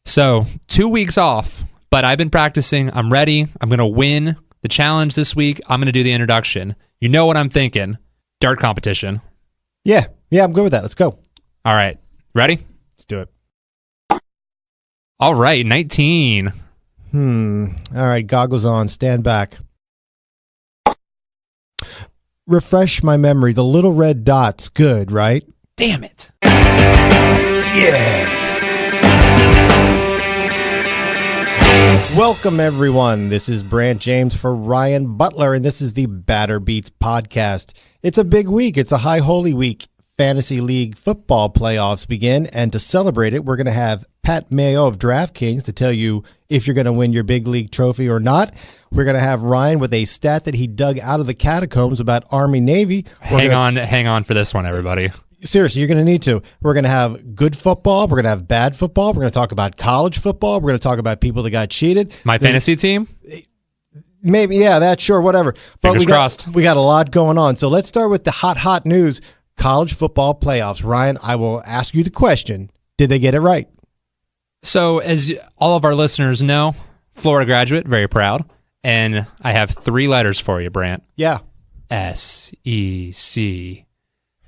So 2 weeks off, but I've been practicing. I'm ready. I'm going to win the challenge this week. I'm going to do the introduction. You know what I'm thinking. Dart competition. Yeah, I'm good with that. Let's go. All right. Ready? Let's do it. All right, 19. All right, goggles on. Stand back. Refresh my memory. The little red dot's good, right? Damn it. Yes. Welcome, everyone. This is Brant James for Ryan Butler, and this is the Batter Beats podcast. It's a big week. It's a high holy week. Fantasy League football playoffs begin, and to celebrate it, we're going to have Pat Mayo of DraftKings to tell you if you're going to win your big league trophy or not. We're going to have Ryan with a stat that he dug out of the catacombs about Army-Navy. Hang on for this one, everybody. Seriously, you're going to need to. We're going to have good football. We're going to have bad football. We're going to talk about college football. We're going to talk about people that got cheated. My fantasy team? Maybe, yeah, that, sure, whatever. But Fingers crossed. We got a lot going on. So let's start with the hot news. College football playoffs. Ryan, I will ask you the question. Did they get it right? So as all of our listeners know, Florida graduate, very proud. And I have 3 letters for you, Brant. Yeah. S-E-C.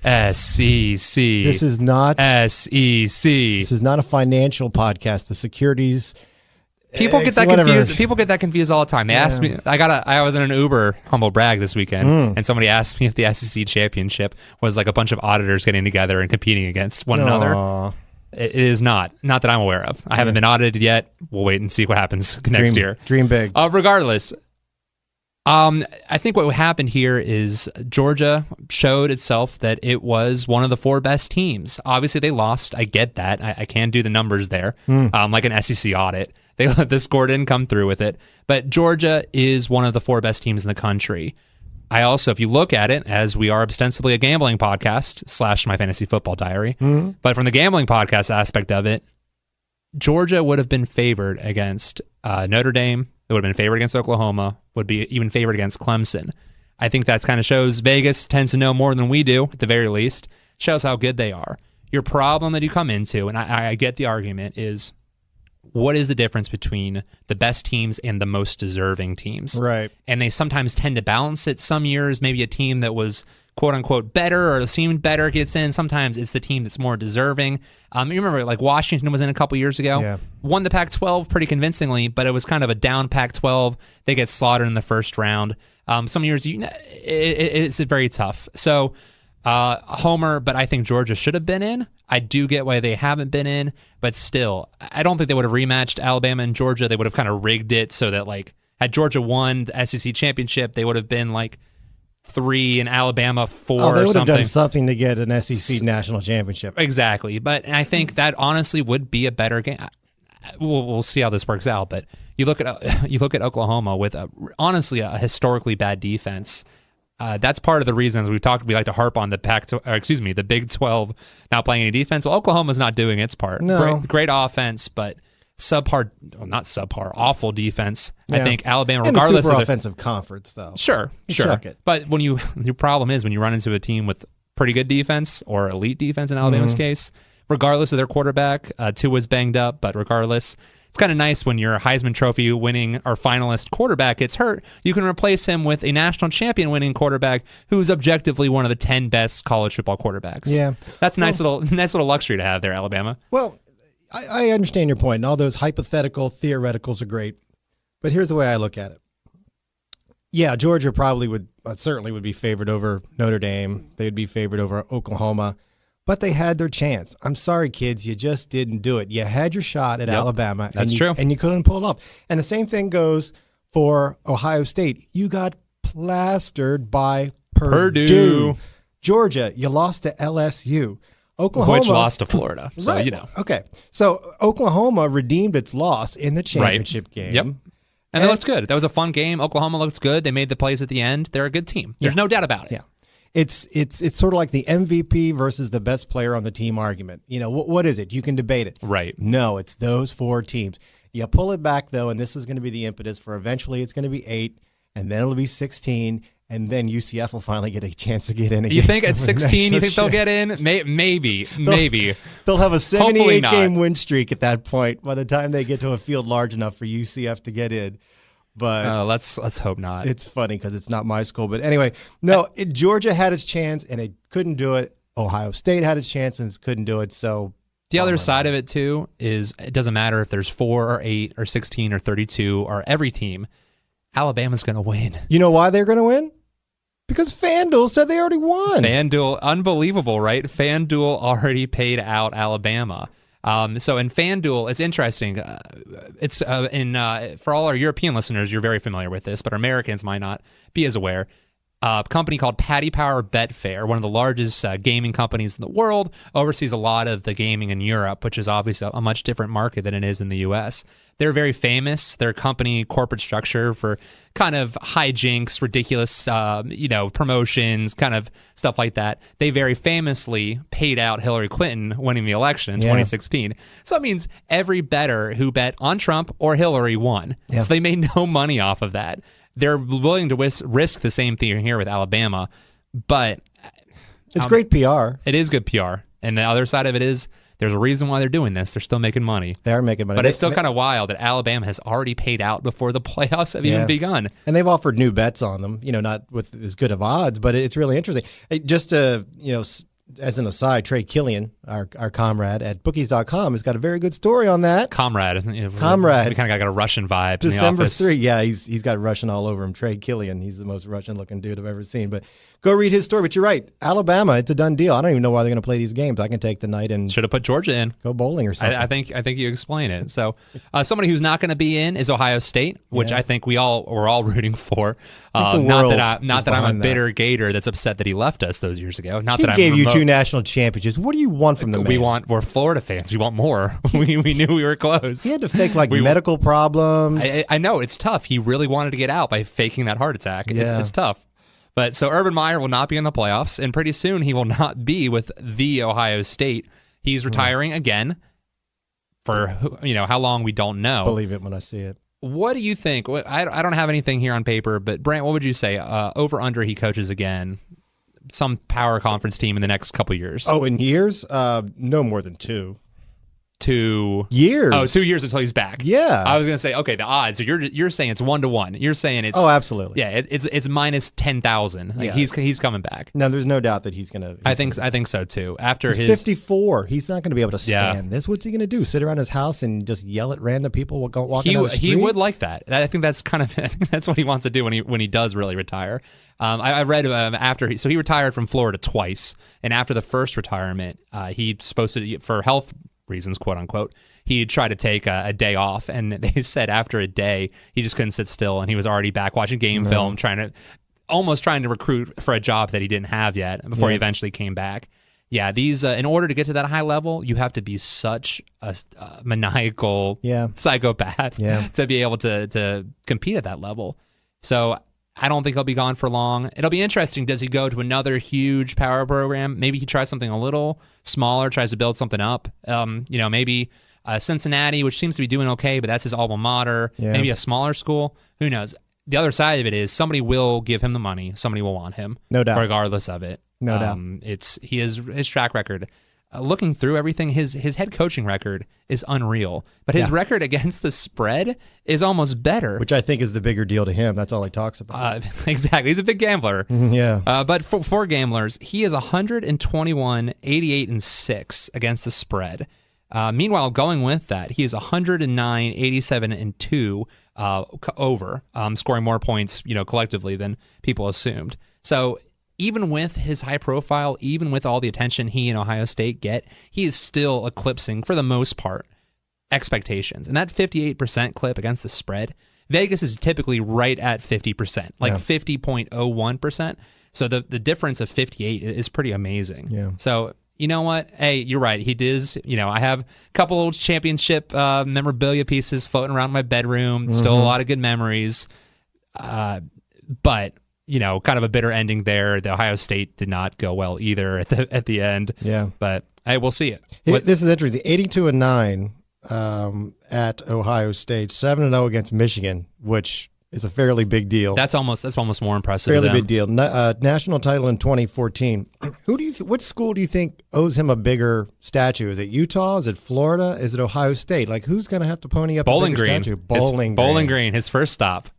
S-E-C. This is not S-E-C. This is not a financial podcast. The securities People get that confused. People get that confused all the time. They ask me. I was in an Uber, humble brag, this weekend, and somebody asked me if the SEC championship was like a bunch of auditors getting together and competing against one another. It is not that I'm aware of. I haven't been audited yet. We'll wait and see what happens next year. Dream big. Regardless, I think what happened here is Georgia showed itself that it was one of the 4 best teams. Obviously, they lost. I get that. I can do the numbers there, like an SEC audit. The score didn't come through with it. But Georgia is one of the 4 best teams in the country. I also, if you look at it, as we are ostensibly a gambling podcast / my fantasy football diary, but from the gambling podcast aspect of it, Georgia would have been favored against Notre Dame. It would have been favored against Oklahoma, would be even favored against Clemson. I think that kind of shows Vegas tends to know more than we do, at the very least, shows how good they are. Your problem that you come into, and I get the argument, is what is the difference between the best teams and the most deserving teams? Right. And they sometimes tend to balance it. Some years, maybe a team that was quote-unquote better or seemed better gets in. Sometimes it's the team that's more deserving. You remember, like Washington was in a couple years ago, won the Pac-12 pretty convincingly, but it was kind of a down Pac-12. They get slaughtered in the first round. Some years, it's very tough. So, Homer, but I think Georgia should have been in. I do get why they haven't been in, but still, I don't think they would have rematched Alabama and Georgia. They would have kind of rigged it so that, like, had Georgia won the SEC championship, they would have been like 3 and Alabama 4 or something. They would have done something to get an SEC national championship. Exactly. But I think that honestly would be a better game. We'll see how this works out. But you look at Oklahoma with honestly a historically bad defense. That's part of the reasons we like to harp on the Big 12 not playing any defense. Well, Oklahoma's not doing its part. No. Great offense, but awful defense. Yeah. I think Alabama, and regardless a super of offensive conference, though. Sure. Chuck it. But your problem is when you run into a team with pretty good defense or elite defense in Alabama's case, regardless of their quarterback, Tua's banged up, but regardless, it's kind of nice when your Heisman Trophy winning or finalist quarterback gets hurt. You can replace him with a national champion winning quarterback who's objectively one of the 10 best college football quarterbacks. Yeah, that's nice little luxury to have there, Alabama. Well, I understand your point, and all those hypothetical theoreticals are great. But here's the way I look at it. Yeah, Georgia certainly would be favored over Notre Dame. They'd be favored over Oklahoma. But they had their chance. I'm sorry, kids. You just didn't do it. You had your shot at Alabama. That's true. And you couldn't pull it off. And the same thing goes for Ohio State. You got plastered by Purdue. Georgia, you lost to LSU. Oklahoma, which lost to Florida. So, right. Okay. So Oklahoma redeemed its loss in the championship game. Yep. And they looked good. That was a fun game. Oklahoma looked good. They made the plays at the end. They're a good team. There's no doubt about it. Yeah. It's sort of like the MVP versus the best player on the team argument. What is it? You can debate it. Right. No, it's those 4 teams. You pull it back, though, and this is going to be the impetus for eventually it's going to be 8, and then it'll be 16, and then UCF will finally get a chance to get in again. You think at 16, you think they'll get in? Maybe. They'll have a 78-game win streak at that point by the time they get to a field large enough for UCF to get in. But let's hope not. It's funny because it's not my school. But anyway, no, Georgia had its chance, and it couldn't do it. Ohio State had its chance, and it couldn't do it. So the other side of it, too, is it doesn't matter if there's 4 or 8 or 16 or 32 or every team. Alabama's going to win. You know why they're going to win? Because FanDuel said they already won. FanDuel, unbelievable, right? FanDuel already paid out Alabama. So in FanDuel, it's interesting. It's for all our European listeners, you're very familiar with this, but Americans might not be as aware. A company called Paddy Power Betfair, one of the largest gaming companies in the world, oversees a lot of the gaming in Europe, which is obviously a much different market than it is in the U.S. They're very famous. Their company corporate structure for kind of hijinks, ridiculous, promotions, kind of stuff like that. They very famously paid out Hillary Clinton winning the election in 2016. So that means every bettor who bet on Trump or Hillary won. Yeah. So they made no money off of that. They're willing to risk the same thing here with Alabama, but it's great PR. It is good PR. And the other side of it is there's a reason why they're doing this. They're still making money. They are making money. But it's still kind of wild that Alabama has already paid out before the playoffs have even begun. And they've offered new bets on them, not with as good of odds, but it's really interesting. Just to, as an aside, Trey Killian, our comrade at bookies.com, has got a very good story on that. Comrade. We kind of got a Russian vibe December in the office. 3. Yeah, he's got Russian all over him. Trey Killian, he's the most Russian-looking dude I've ever seen. But go read his story. But you're right. Alabama, it's a done deal. I don't even know why they're going to play these games. I can take the night and... Should have put Georgia in. Go bowling or something. I think you explain it. So somebody who's not going to be in is Ohio State, which I think we're all rooting for. Not that I'm a bitter Gator that's upset that he left us those years ago. He gave you 2 national championships. What do you want from the man? We're Florida fans. We want more. we knew we were close. He had to fake medical problems. I know it's tough. He really wanted to get out by faking that heart attack. Yeah. It's tough. But so Urban Meyer will not be in the playoffs, and pretty soon he will not be with the Ohio State. He's retiring again for how long we don't know. Believe it when I see it. What do you think? I don't have anything here on paper, but Brant, what would you say? Over under he coaches again. Some power conference team in the next couple years. Oh, in years? No more than 2. 2 years. Oh, 2 years until he's back. Yeah. I was gonna say, okay, the odds. So you're saying it's 1-1. You're saying it's absolutely. Yeah, it's minus 10,000. He's coming back. No, there's no doubt that he's gonna. I think so too. After he's 54, he's not gonna be able to stand this. What's he gonna do? Sit around his house and just yell at random people walking down the street? He would like that. I think that's that's what he wants to do when he does really retire. I read after he retired from Florida twice, and after the first retirement, he's supposed to, for health reasons, quote unquote, he tried to take a day off, and they said after a day he just couldn't sit still, and he was already back watching game film, trying to recruit for a job that he didn't have yet before he eventually came back. Yeah, these in order to get to that high level, you have to be such a maniacal psychopath to be able to compete at that level. So I don't think he'll be gone for long. It'll be interesting. Does he go to another huge power program? Maybe he tries something a little smaller, tries to build something up. Maybe Cincinnati, which seems to be doing okay, but that's his alma mater. Yeah. Maybe a smaller school. Who knows? The other side of it is somebody will give him the money. Somebody will want him. No doubt. Regardless of it. No doubt. His track record. Looking through everything, his head coaching record is unreal. But his record against the spread is almost better. Which I think is the bigger deal to him. That's all he talks about. Exactly. He's a big gambler. Yeah. But for gamblers, he is 121, 88, and 6 against the spread. Meanwhile, going with that, he is 109, 87, and 2 over, scoring more points, collectively than people assumed. So even with his high profile, even with all the attention he and Ohio State get, he is still eclipsing, for the most part, expectations. And that 58% clip against the spread, Vegas is typically right at 50%, like 50.01%. So the difference of 58 is pretty amazing. Yeah. So you know what? Hey, you're right. He does. I have a couple old championship memorabilia pieces floating around my bedroom. Still a lot of good memories. But kind of a bitter ending there. The Ohio State did not go well either at the end. Yeah. But hey, we'll see it. This is interesting. 82-9 at Ohio State, 7-0 against Michigan, which is a fairly big deal. That's almost more impressive. Fairly big deal. National title in 2014. Which school do you think owes him a bigger statue? Is it Utah? Is it Florida? Is it Ohio State? Like, who's going to have to pony up a bigger statue? Bowling Green, his first stop.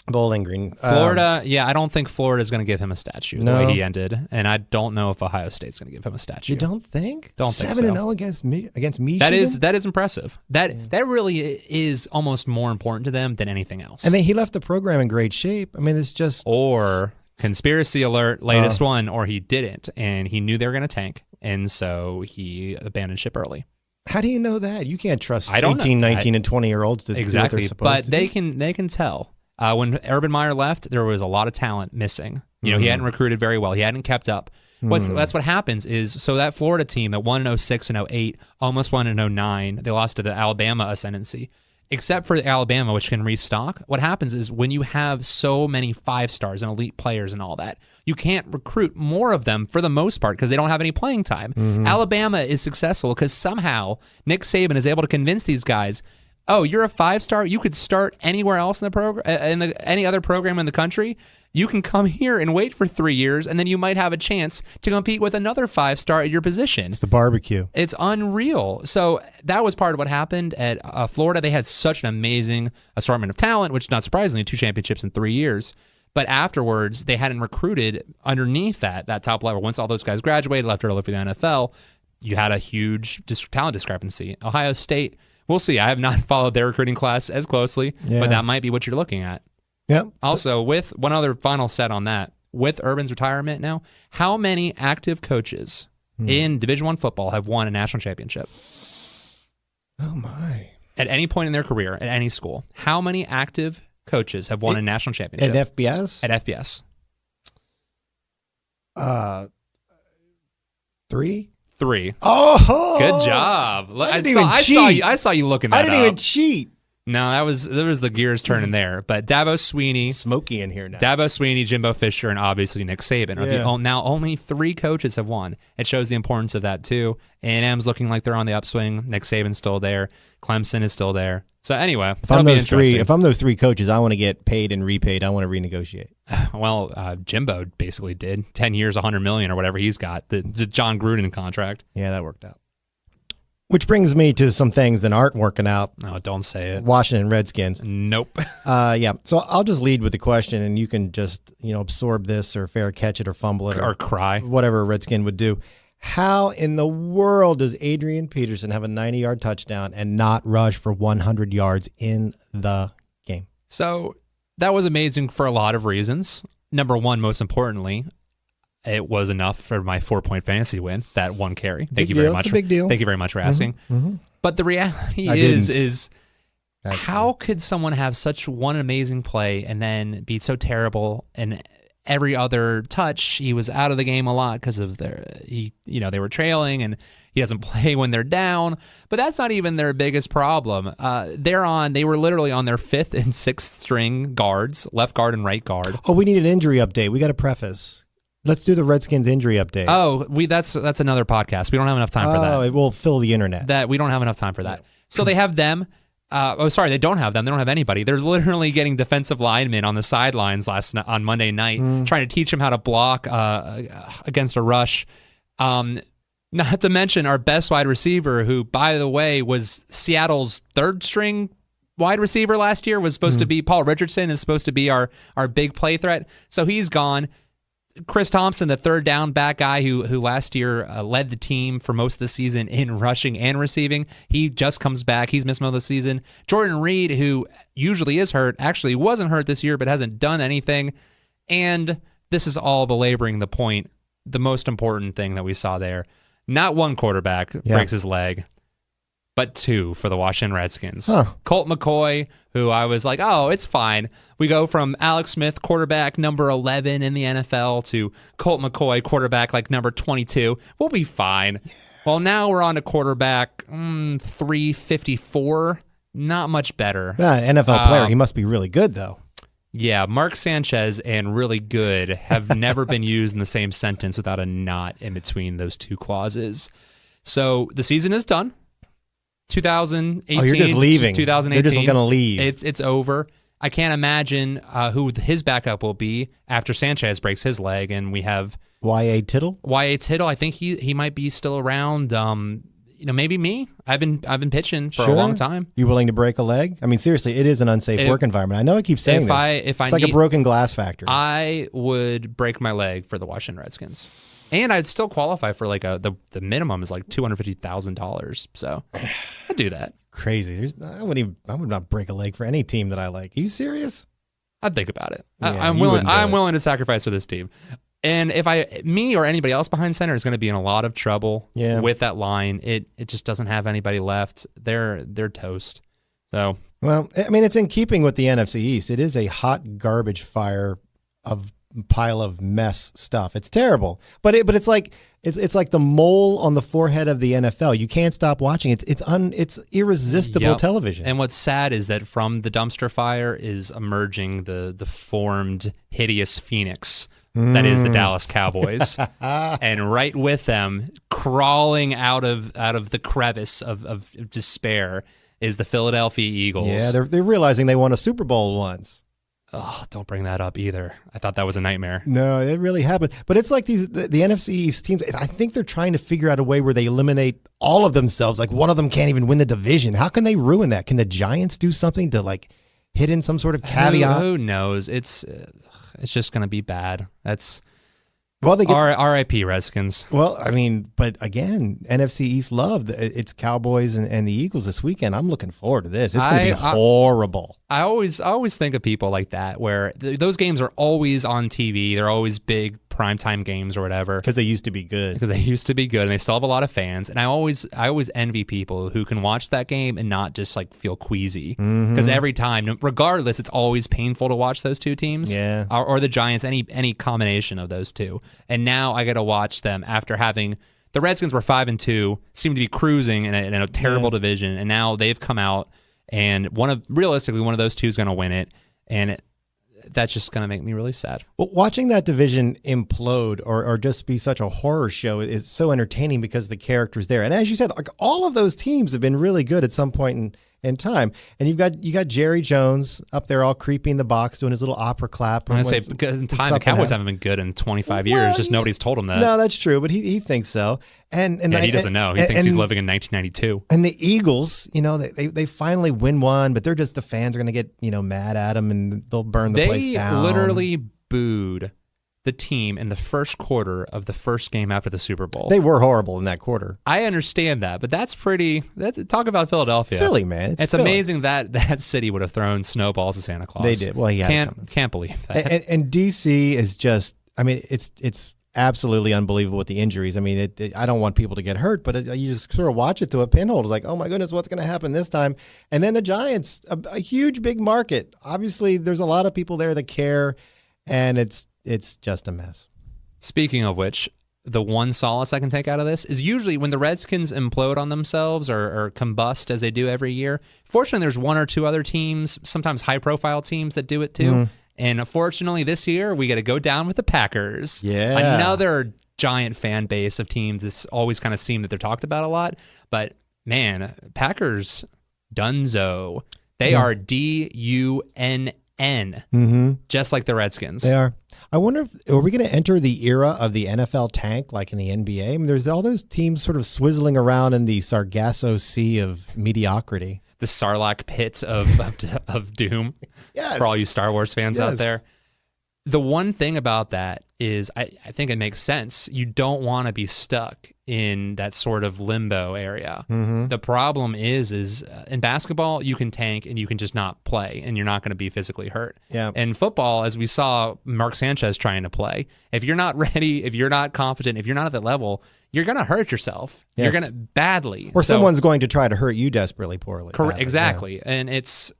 Bowling Green. Florida, I don't think Florida is going to give him a statue the way he ended, and I don't know if Ohio State's going to give him a statue. You don't think? Don't think so. 7-0 against Michigan? That is impressive. That really is almost more important to them than anything else. And then he left the program in great shape. I mean, it's just... Or, conspiracy alert, latest one, or he didn't, and he knew they were going to tank, and so he abandoned ship early. How do you know that? You can't trust 18, 19, and 20-year-olds to do what they're supposed to do. But they can tell. When Urban Meyer left, there was a lot of talent missing. He hadn't recruited very well. He hadn't kept up. That's what happens is, so that Florida team that won in 06 and 08, almost won in 09, they lost to the Alabama ascendancy. Except for Alabama, which can restock, what happens is when you have so many 5-stars and elite players and all that, you can't recruit more of them for the most part because they don't have any playing time. Alabama is successful because somehow Nick Saban is able to convince these guys, oh, you're a 5-star? You could start anywhere else in the program, any other program in the country. You can come here and wait for 3 years, and then you might have a chance to compete with another 5-star at your position. It's the barbecue. It's unreal. So that was part of what happened at Florida. They had such an amazing assortment of talent, which, not surprisingly, 2 championships in 3 years. But afterwards, they hadn't recruited underneath that top level. Once all those guys graduated, left early for the NFL, you had a huge talent discrepancy. Ohio State... We'll see. I have not followed their recruiting class as closely, but that might be what you're looking at. Yeah. Also, with one other final set on that, with Urban's retirement now, how many active coaches in Division I football have won a national championship? Oh, my. At any point in their career, at any school, how many active coaches have won a national championship? At FBS? At FBS. 3? 3. Oh, good job! I saw you looking that up. I didn't even cheat. No, there was the gears turning there. But Dabo Sweeney, smoky in here now. Dabo Sweeney, Jimbo Fisher, and obviously Nick Saban are now only 3 coaches have won. It shows the importance of that too. A&M's looking like they're on the upswing. Nick Saban's still there. Clemson is still there. So anyway, if I'm those 3 coaches, I want to get paid and repaid. I want to renegotiate. Well, Jimbo basically did 10 years, $100 million or whatever he's got. The John Gruden contract. Yeah, that worked out. Which brings me to some things that aren't working out. No, don't say it. Washington Redskins. Nope. Yeah. So I'll just lead with the question, and you can just absorb this or fair catch it or fumble it or cry, whatever a Redskin would do. How in the world does Adrian Peterson have a 90-yard touchdown and not rush for 100 yards in the game? So that was amazing for a lot of reasons. Number one, most importantly, it was enough for my 4-point fantasy win, that one carry. Thank you very much. It's a big deal. Thank you very much for asking. But the reality is how could someone have such one amazing play and then be so terrible, and every other touch he was out of the game a lot because of they were trailing and he doesn't play when they're down. But that's not even their biggest problem. They were literally on their 5th and 6th string guards, left guard and right guard. Oh, we need an injury update. We got to preface. Let's do the Redskins injury update. Oh, that's another podcast. We don't have enough time for that. Oh, it will fill the internet. We don't have enough time for that. So they have them. They don't have them. They don't have anybody. They're literally getting defensive linemen on the sidelines on Monday night, trying to teach them how to block against a rush. Not to mention our best wide receiver, who, by the way, was Seattle's 3rd string wide receiver last year, was supposed to be Paul Richardson, is supposed to be our big play threat. So he's gone. Chris Thompson, the 3rd down back guy who last year led the team for most of the season in rushing and receiving, he just comes back. He's missed most of the season. Jordan Reed, who usually is hurt, actually wasn't hurt this year but hasn't done anything. And this is all belaboring the point, the most important thing that we saw there. Not one quarterback breaks his leg, but 2 for the Washington Redskins. Colt McCoy, who I was like, oh, it's fine. We go from Alex Smith, quarterback number 11 in the NFL, to Colt McCoy, quarterback like number 22. We'll be fine. Yeah. Well, now we're on to quarterback 354. Not much better. NFL player. He must be really good, though. Yeah, Mark Sanchez and really good have never been used in the same sentence without a not in between those 2 clauses. So the season is done. 2018. Oh, you're just leaving. 2018. You're just going to leave. It's over. I can't imagine who his backup will be after Sanchez breaks his leg, and we have Y.A. Tittle. Y.A. Tittle. I think he might be still around. Maybe me. I've been pitching for a long time. You willing to break a leg? I mean, seriously, it is an unsafe work environment. I know I keep saying this. It's like a broken glass factory. I would break my leg for the Washington Redskins, and I'd still qualify for like the minimum is like $250,000. So I'd do that. Crazy. I would not break a leg for any team that I like. Are you serious? I'd think about it. Yeah, I'm willing to sacrifice for this team. And if me or anybody else behind center is going to be in a lot of trouble with that line, it just doesn't have anybody left. They're toast. So, well, I mean, it's in keeping with the NFC East. It is a hot garbage fire of pile of mess stuff. It's terrible, but it's like the mole on the forehead of the NFL. You can't stop watching. It's irresistible television. And what's sad is that from the dumpster fire is emerging the formed hideous phoenix. That is the Dallas Cowboys, and right with them, crawling out of the crevice of despair, is the Philadelphia Eagles. Yeah, they're realizing they won a Super Bowl once. Oh, don't bring that up either. I thought that was a nightmare. No, it really happened. But it's like the NFC East teams. I think they're trying to figure out a way where they eliminate all of themselves. Like one of them can't even win the division. How can they ruin that? Can the Giants do something to like hit in some sort of caveat? Who knows? It's just going to be bad. That's well, they get R.I.P. Redskins. Well, I mean, but again, NFC East love it's Cowboys and the Eagles this weekend. I'm looking forward to this. It's going to be horrible. I always think of people like that where those games are always on TV. They're always big primetime games or whatever. Because they used to be good. Because they used to be good, and they still have a lot of fans. And I always envy people who can watch that game and not just like feel queasy. Because every time, regardless, it's always painful to watch those two teams. Yeah. Or the Giants, any combination of those two. And now I got to watch them after having the Redskins were 5-2, seemed to be cruising in a terrible division, and now they've come out, and realistically one of those two is going to win it, and that's just going to make me really sad. Well, watching that division implode or just be such a horror show is so entertaining because the characters there. And as you said, like all of those teams have been really good at some point in time. And you got Jerry Jones up there all creepy in the box doing his little opera clap. I'm going to say because in time the Cowboys haven't been good in 25 years. Just nobody's told him that. No, that's true, but he thinks so. And he doesn't know. He thinks he's living in 1992. And the Eagles, they finally win one, but they're just the fans are going to get mad at them and they'll burn the place down. They literally booed the team in the first quarter of the first game after the Super Bowl. They were horrible in that quarter. I understand that, but talk about Philadelphia. Philly, man. It's Philly. Amazing that city would have thrown snowballs at Santa Claus. They did. Well, can't believe that. And DC is just, I mean, it's absolutely unbelievable with the injuries. I mean, I don't want people to get hurt, but you just sort of watch it through a pinhole. It's like, oh my goodness, what's going to happen this time? And then the Giants, a huge, big market. Obviously, there's a lot of people there that care, and it's just a mess. Speaking of which, the one solace I can take out of this is usually when the Redskins implode on themselves or combust as they do every year. Fortunately, there's one or two other teams, sometimes high-profile teams that do it too. And unfortunately, this year, we got to go down with the Packers. Yeah. Another giant fan base of teams. This always kind of seemed that they're talked about a lot. But, man, Packers, dunzo. They are DUNN. Just like the Redskins. They are. I wonder are we going to enter the era of the NFL tank like in the NBA? I mean, there's all those teams sort of swizzling around in the Sargasso Sea of mediocrity. The Sarlacc pit of doom. Yes. For all you Star Wars fans out there. The one thing about that is I think it makes sense. You don't want to be stuck in that sort of limbo area. The problem is in basketball, you can tank and you can just not play and you're not going to be physically hurt. Yeah. In football, as we saw Mark Sanchez trying to play, if you're not ready, if you're not confident, if you're not at that level, you're going to hurt yourself. Yes. You're going to badly. Or someone's going to try to hurt you desperately poorly. Correct. Exactly. Yeah. And it's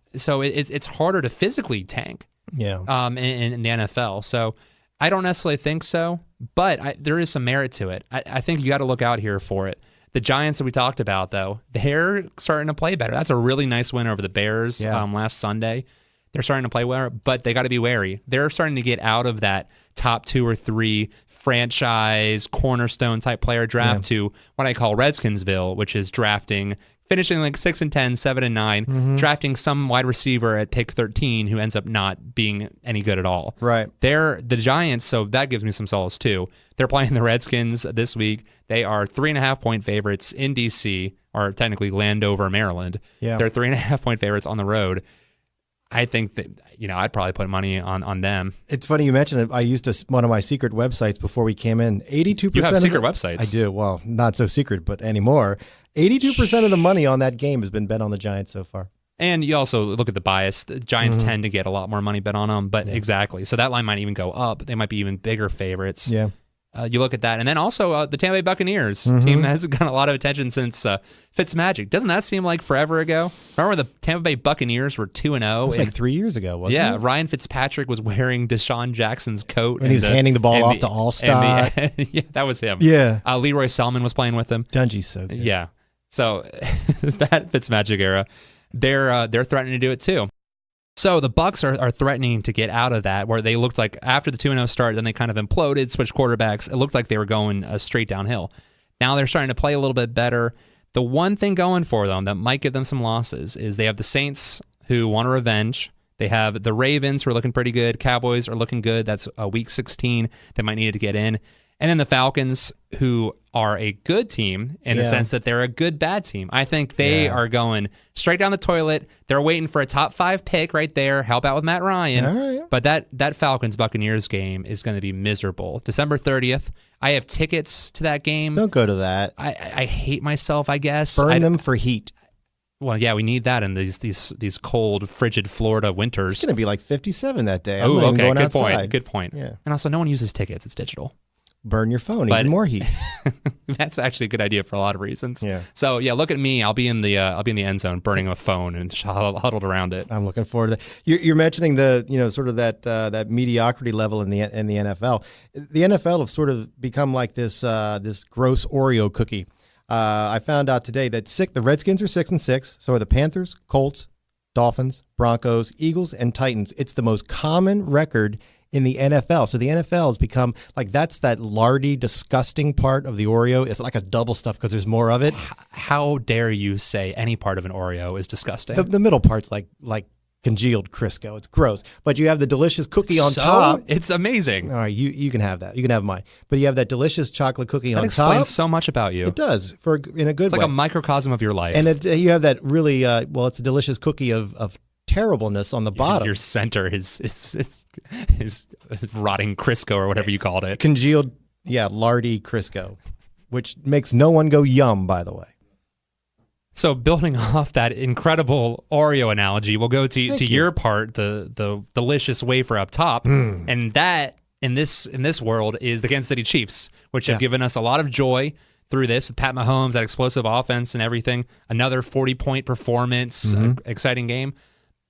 harder to physically tank. Yeah. In the NFL. So I don't necessarily think so, but there is some merit to it. I think you got to look out here for it. The Giants that we talked about, though, they're starting to play better. That's a really nice win over the Bears last Sunday. They're starting to play well, but they got to be wary. They're starting to get out of that top 2 or 3 franchise cornerstone type player draft to what I call Redskinsville, which is drafting finishing like 6-10, 7-9, drafting some wide receiver at pick 13 who ends up not being any good at all. Right. They're the Giants, so that gives me some solace too. They're playing the Redskins this week. They are 3.5-point favorites in D.C., or technically Landover, Maryland. Yeah. They're 3.5-point favorites on the road. I think that, I'd probably put money on them. It's funny you mentioned it. I used one of my secret websites before we came in. 82%. You have secret websites. I do. Well, not so secret, but anymore. 82% of the money on that game has been bet on the Giants so far. And you also look at the bias. The Giants tend to get a lot more money bet on them, but exactly. So that line might even go up. They might be even bigger favorites. Yeah. You look at that. And then also the Tampa Bay Buccaneers team has gotten a lot of attention since Fitzmagic. Doesn't that seem like forever ago? Remember the Tampa Bay Buccaneers were 2-0? It was like 3 years ago, wasn't it? Yeah, Ryan Fitzpatrick was wearing Deshaun Jackson's coat. And he was handing the ball off to Allstott. Yeah, that was him. Yeah. Leroy Selman was playing with him. Dungy's so good. Yeah. So that Fitzmagic era, they're threatening to do it too. So the Bucs are threatening to get out of that, where they looked like after the 2-0 start, then they kind of imploded, switched quarterbacks. It looked like they were going straight downhill. Now they're starting to play a little bit better. The one thing going for them that might give them some losses is they have the Saints, who want a revenge. They have the Ravens, who are looking pretty good. Cowboys are looking good. That's week 16. They might need to get in. And then the Falcons, who are a good team in the sense that they're a good bad team. I think they are going straight down the toilet. They're waiting for a top 5 pick right there. Help out with Matt Ryan. All right. But that Falcons-Buccaneers game is going to be miserable. December 30th. I have tickets to that game. Don't go to that. I hate myself, I guess. Burn them for heat. Well, yeah, we need that in these cold, frigid Florida winters. It's going to be like 57 that day. Oh, okay. Going Good outside. point. Good point. Yeah. And also, no one uses tickets. It's digital. Burn your phone, even more heat. That's actually a good idea for a lot of reasons. Yeah. So yeah, look at me. I'll be in the end zone, burning a phone and huddled around it. I'm looking forward to that. You're mentioning the sort of that mediocrity level in the NFL. The NFL have sort of become like this gross Oreo cookie. I found out today that the Redskins are 6-6. So are the Panthers, Colts, Dolphins, Broncos, Eagles, and Titans. It's the most common record in the NFL. So the NFL has become like, that's that lardy, disgusting part of the Oreo. It's like a double stuff because there's more of it. How dare you say any part of an Oreo is disgusting? The middle part's like congealed Crisco. It's gross. But you have the delicious cookie on top. It's amazing. All right, you can have that. You can have mine. But you have that delicious chocolate cookie on top. That explains so much about you. It does, in a good way. It's like a microcosm of your life. And you have that really, it's a delicious cookie of terribleness on the bottom. Your center is rotting Crisco or whatever you called it. Congealed, lardy Crisco, which makes no one go yum, by the way. So building off that incredible Oreo analogy, we'll go to your part, the delicious wafer up top, and that in this world is the Kansas City Chiefs, which have given us a lot of joy through this with Pat Mahomes, that explosive offense and everything. Another 40-point performance, exciting game.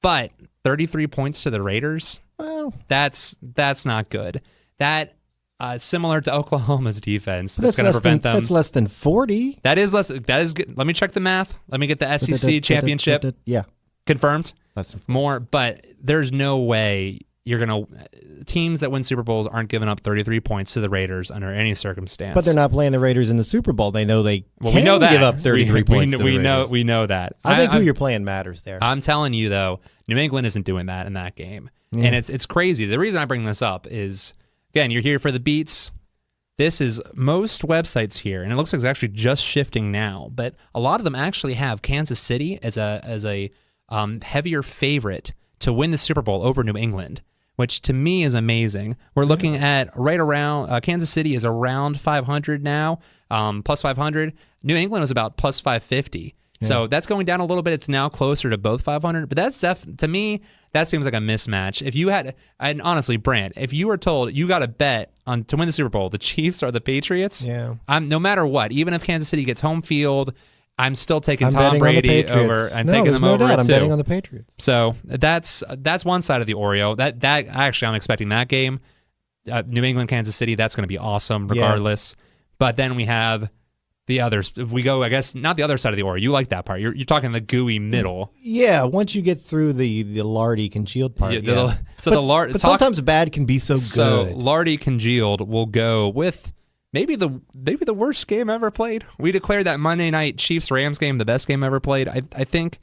But 33 points to the Raiders, well, that's not good. That similar to Oklahoma's defense, that's going to prevent them. That's less than 40. That is less. That is good. Let me check the math. Let me get the SEC championship. Yeah, confirmed. Less than 40. More, but there's no way you're going to. Teams that win Super Bowls aren't giving up 33 points to the Raiders under any circumstance. But they're not playing the Raiders in the Super Bowl. They know they we know that. Give up 33 points to the Raiders. We know that. I think who you're playing matters there. I'm telling you, though, New England isn't doing that in that game. Yeah. And it's crazy. The reason I bring this up is, again, you're here for the beats. This is most websites here, and it looks like it's actually just shifting now, but a lot of them actually have Kansas City as a heavier favorite to win the Super Bowl over New England, which to me is amazing. We're looking at right around, Kansas City is around 500 now, plus 500. New England was about plus 550. Yeah. So that's going down a little bit. It's now closer to both 500, but that's to me, that seems like a mismatch. If you had, and honestly, Brant, if you were told you got to bet on to win the Super Bowl, the Chiefs or the Patriots, no matter what, even if Kansas City gets home field, I'm still taking Tom Brady over. I'm taking them over. I'm betting on the Patriots. So that's one side of the Oreo. That actually, I'm expecting that game. New England, Kansas City. That's going to be awesome, regardless. Yeah. But then we have the others. If we go, I guess, not the other side of the Oreo. You like that part. You're talking the gooey middle. Yeah, once you get through the lardy congealed part. But sometimes bad can be so good. So lardy congealed will go with maybe the worst game ever played. We declared that Monday night Chiefs-Rams game the best game ever played. I think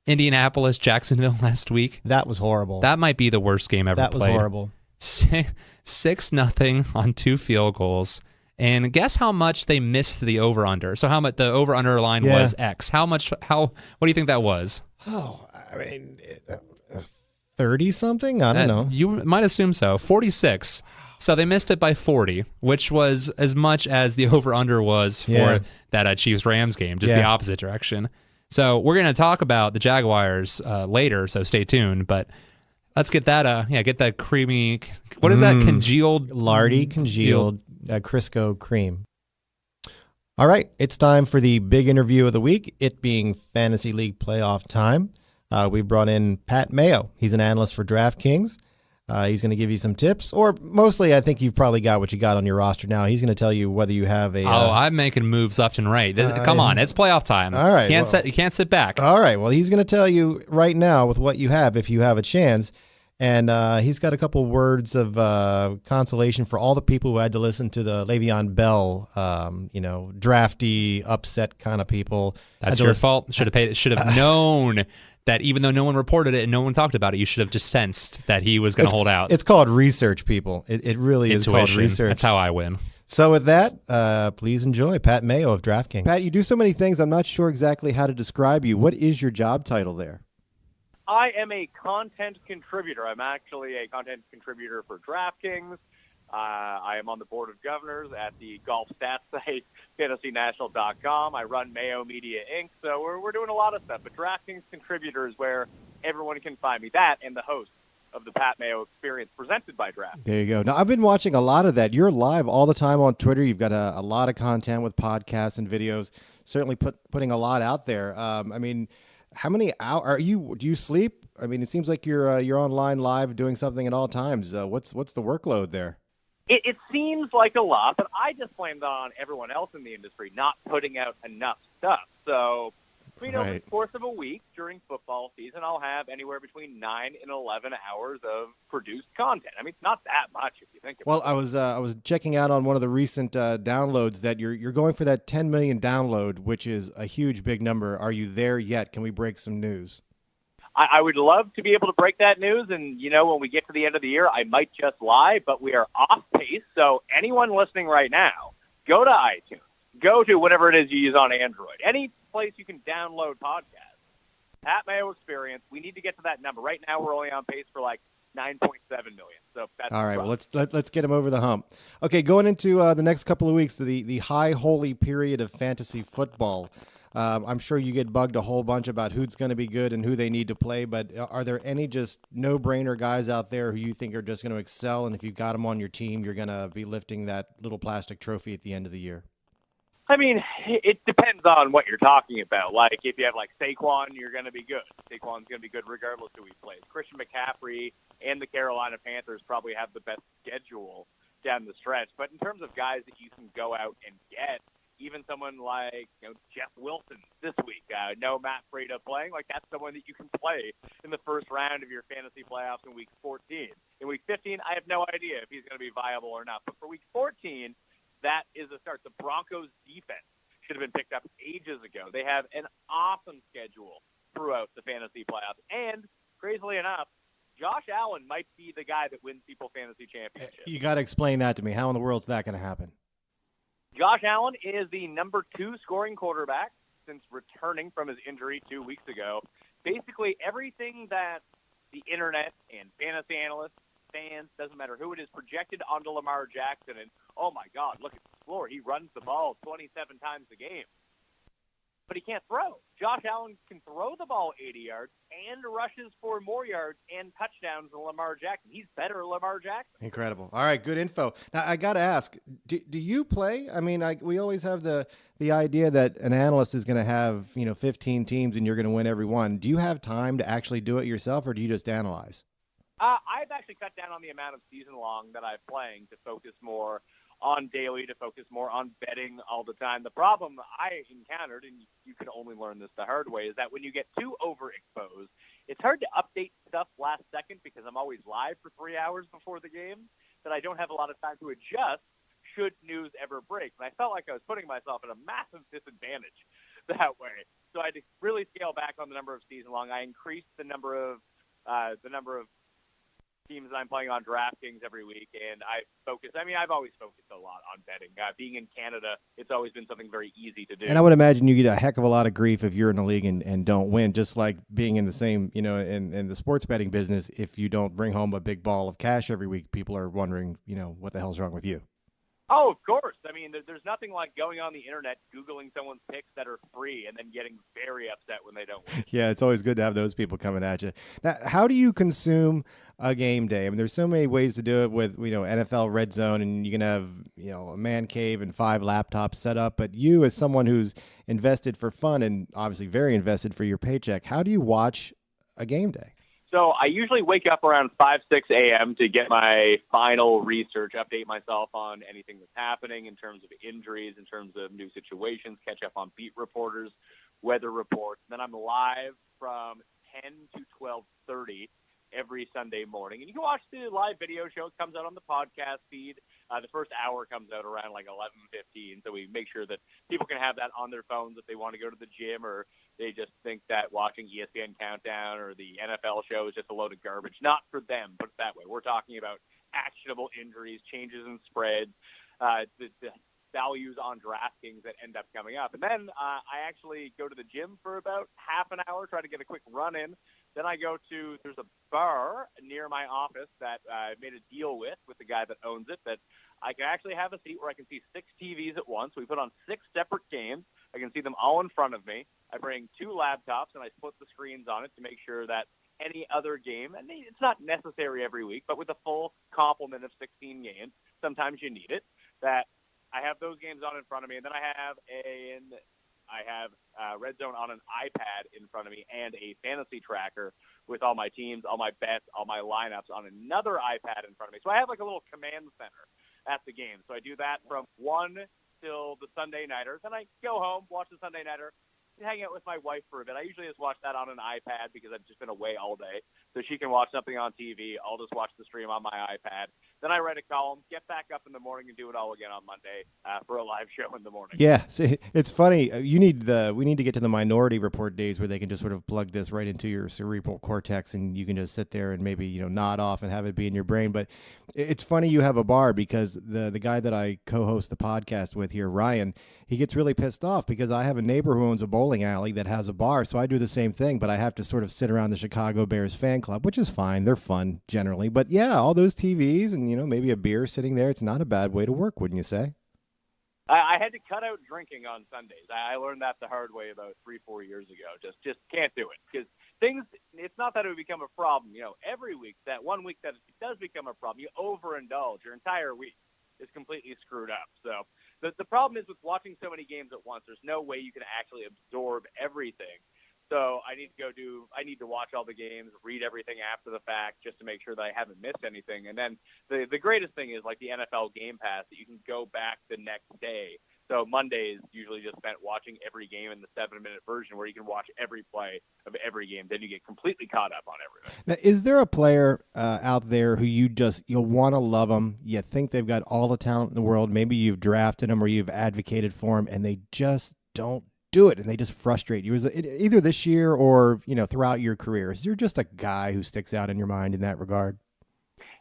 Indianapolis-Jacksonville last week. That was horrible. That might be the worst game ever played. That was horrible. 6-0 on 2 field goals. And guess how much they missed the over-under. So how much the over-under line was X. What do you think that was? Oh, I mean, 30-something? I don't know. You might assume so. 46. So they missed it by 40, which was as much as the over-under was for that Chiefs-Rams game, just the opposite direction. So we're going to talk about the Jaguars later, so stay tuned. But let's get that, get that creamy, what is that, congealed? Lardy congealed Crisco cream. All right, it's time for the big interview of the week, it being Fantasy League playoff time. We brought in Pat Mayo. He's an analyst for DraftKings. He's going to give you some tips, or mostly I think you've probably got what you got on your roster now. He's going to tell you whether you have a... I'm making moves left and right. Come on, it's playoff time. All right. You can't sit back. All right, well, he's going to tell you right now with what you have, if you have a chance. And he's got a couple words of consolation for all the people who had to listen to the Le'Veon Bell, drafty, upset kind of people. That's your fault. Should have known that even though no one reported it and no one talked about it, you should have just sensed that he was going to hold out. It's called research, people. It really is called research. That's how I win. So with that, please enjoy Pat Mayo of DraftKings. Pat, you do so many things, I'm not sure exactly how to describe you. What is your job title there? I am a content contributor. I'm actually a content contributor for DraftKings. I am on the board of governors at the golf stats site, fantasynational.com. I run Mayo Media Inc., so we're doing a lot of stuff. But DraftKings contributor is where everyone can find me. That and the host of the Pat Mayo Experience presented by DraftKings. There you go. Now, I've been watching a lot of that. You're live all the time on Twitter. You've got a lot of content with podcasts and videos, certainly putting a lot out there. How many hours do you sleep? I mean, it seems like you're online live doing something at all times. What's the workload there? It seems like a lot, but I just blame that on everyone else in the industry not putting out enough stuff. So, over the course of a week during football season, I'll have anywhere between 9 and 11 hours of produced content. I mean, it's not that much if you think about it. Well, I was checking out on one of the recent downloads that you're going for that 10 million download, which is a huge, big number. Are you there yet? Can we break some news? I would love to be able to break that news, and, when we get to the end of the year, I might just lie, but we are off pace. So anyone listening right now, go to iTunes, go to whatever it is you use on Android, any place you can download podcasts. Pat Mayo Experience, we need to get to that number. Right now, we're only on pace for like 9.7 million. So that's all right. Well, let's get him over the hump. Okay, going into the next couple of weeks, the high holy period of fantasy football. I'm sure you get bugged a whole bunch about who's going to be good and who they need to play, but are there any just no-brainer guys out there who you think are just going to excel, and if you've got them on your team, you're going to be lifting that little plastic trophy at the end of the year? I mean, it depends on what you're talking about. Like, if you have, Saquon, you're going to be good. Saquon's going to be good regardless who he plays. Christian McCaffrey and the Carolina Panthers probably have the best schedule down the stretch. But in terms of guys that you can go out and get, even someone like Jeff Wilson this week, no Matt Breida playing, that's someone that you can play in the first round of your fantasy playoffs in Week 14. In Week 15, I have no idea if he's going to be viable or not. But for Week 14, that is a start. The Broncos defense should have been picked up ages ago. They have an awesome schedule throughout the fantasy playoffs. And crazily enough, Josh Allen might be the guy that wins people fantasy championships. You got to explain that to me. How in the world is that going to happen? Josh Allen is the number 2 scoring quarterback since returning from his injury 2 weeks ago. Basically, everything that the internet and fantasy analysts, fans, doesn't matter who it is, projected onto Lamar Jackson, and, oh my God, look at the floor. He runs the ball 27 times a game. But he can't throw. Josh Allen can throw the ball 80 yards and rushes for more yards and touchdowns than Lamar Jackson. He's better than Lamar Jackson. Incredible. All right, good info. Now, I got to ask, do you play? I mean, we always have the idea that an analyst is going to have 15 teams and you're going to win every one. Do you have time to actually do it yourself, or do you just analyze? I've actually cut down on the amount of season long that I'm playing to focus more on daily, to focus more on betting all the time. The problem I encountered, and you can only learn this the hard way, is that when you get too overexposed, it's hard to update stuff last second because I'm always live for 3 hours before the game, that I don't have a lot of time to adjust should news ever break. And I felt like I was putting myself at a massive disadvantage that way. So I had to really scale back on the number of season long. I increased the number of teams that I'm playing on DraftKings every week, and I've always focused a lot on betting. Being in Canada, it's always been something very easy to do. And I would imagine you get a heck of a lot of grief if you're in a league and don't win, just like being in the same, in the sports betting business. If you don't bring home a big ball of cash every week, people are wondering, what the hell's wrong with you? Oh, of course. I mean, there's nothing like going on the internet, Googling someone's picks that are free, and then getting very upset when they don't win. Yeah, it's always good to have those people coming at you. Now, how do you consume a game day? I mean, there's so many ways to do it with, NFL Red Zone, and you can have, a man cave and 5 laptops set up. But you, as someone who's invested for fun and obviously very invested for your paycheck, how do you watch a game day? So I usually wake up around 5, 6 a.m. to get my final research, update myself on anything that's happening in terms of injuries, in terms of new situations, catch up on beat reporters, weather reports. Then I'm live from 10 to 12:30 every Sunday morning. And you can watch the live video show. It comes out on the podcast feed. The first hour comes out around like 11:15. So we make sure that people can have that on their phones if they want to go to the gym, or they just think that watching ESPN Countdown or the NFL show is just a load of garbage. Not for them, put it that way. We're talking about actionable injuries, changes in spreads, the values on DraftKings that end up coming up. And then I actually go to the gym for about half an hour, try to get a quick run in. Then I go to, there's a bar near my office that I made a deal with the guy that owns it, that I can actually have a seat where I can see 6 TVs at once. We put on 6 separate games. I can see them all in front of me. I bring 2 laptops, and I split the screens on it to make sure that any other game, and it's not necessary every week, but with a full complement of 16 games, sometimes you need it, that I have those games on in front of me. And then I have Red Zone on an iPad in front of me and a fantasy tracker with all my teams, all my bets, all my lineups on another iPad in front of me. So I have like a little command center at the game. So I do that from 1 till the Sunday nighter. Then I go home, watch the Sunday nighter, hang out with my wife for a bit. I usually just watch that on an iPad because I've just been away all day. So she can watch something on TV. I'll just watch the stream on my iPad. Then I write a column, get back up in the morning, and do it all again on Monday for a live show in the morning. Yeah, see, it's funny. We need to get to the Minority Report days where they can just sort of plug this right into your cerebral cortex, and you can just sit there and maybe nod off and have it be in your brain. But it's funny you have a bar, because the guy that I co-host the podcast with here, Ryan, he gets really pissed off because I have a neighbor who owns a bowling alley that has a bar. So I do the same thing, but I have to sort of sit around the Chicago Bears fan club, which is fine. They're fun generally. But yeah, all those TVs and, maybe a beer sitting there, it's not a bad way to work, wouldn't you say? I had to cut out drinking on Sundays. I learned that the hard way about 3-4 years ago. Just can't do it, because it's not that it would become a problem. Every week, that one week that it does become a problem, you overindulge. Your entire week is completely screwed up. So the problem is with watching so many games at once, there's no way you can actually absorb everything. So I need to watch all the games, read everything after the fact, just to make sure that I haven't missed anything. And then the greatest thing is like the NFL Game Pass, that you can go back the next day. So Monday is usually just spent watching every game in the 7-minute version, where you can watch every play of every game. Then you get completely caught up on everything. Now, is there a player out there who you'll want to love them? You think they've got all the talent in the world. Maybe you've drafted them or you've advocated for them, and they just don't do it, and they just frustrate you. Is it either this year or throughout your career? Is there just a guy who sticks out in your mind in that regard?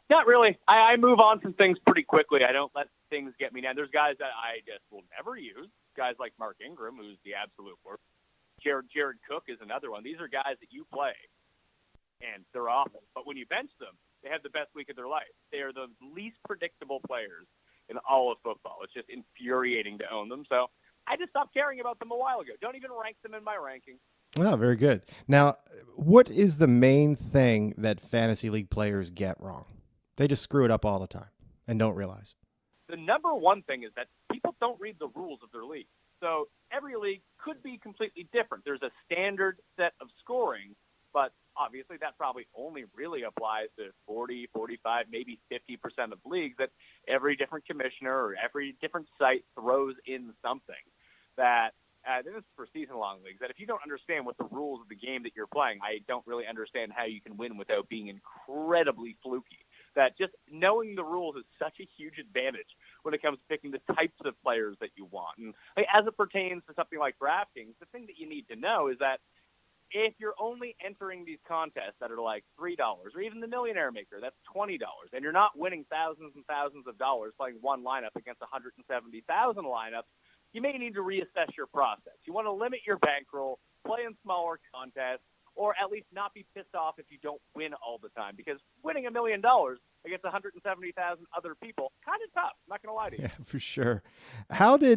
Not really. I move on from things pretty quickly. I don't let things get me down. There's guys that I just will never use. Guys like Mark Ingram, who's the absolute worst. Jared Cook is another one. These are guys that you play, and they're awful. But when you bench them, they have the best week of their life. They are the least predictable players in all of football. It's just infuriating to own them. So I just stopped caring about them a while ago. Don't even rank them in my rankings. Oh, very good. Now, what is the main thing that fantasy league players get wrong? They just screw it up all the time and don't realize. The number one thing is that people don't read the rules of their league. So every league could be completely different. There's a standard set of scoring, but obviously that probably only really applies to 40, 45, maybe 50% of leagues, that every different commissioner or every different site throws in something. That this is for season-long leagues, that if you don't understand what the rules of the game that you're playing, I don't really understand how you can win without being incredibly fluky. that just knowing the rules is such a huge advantage when it comes to picking the types of players that you want. And as it pertains to something like DraftKings, the thing that you need to know is that if you're only entering these contests that are like $3 or even the Millionaire Maker, that's $20, and you're not winning thousands and thousands of dollars playing one lineup against 170,000 lineups, you may need to reassess your process. You want to limit your bankroll, play in smaller contests, or at least not be pissed off if you don't win all the time, because winning $1 million against 170,000 other people, kind of tough. I'm not going to lie to you. Yeah, for sure. How many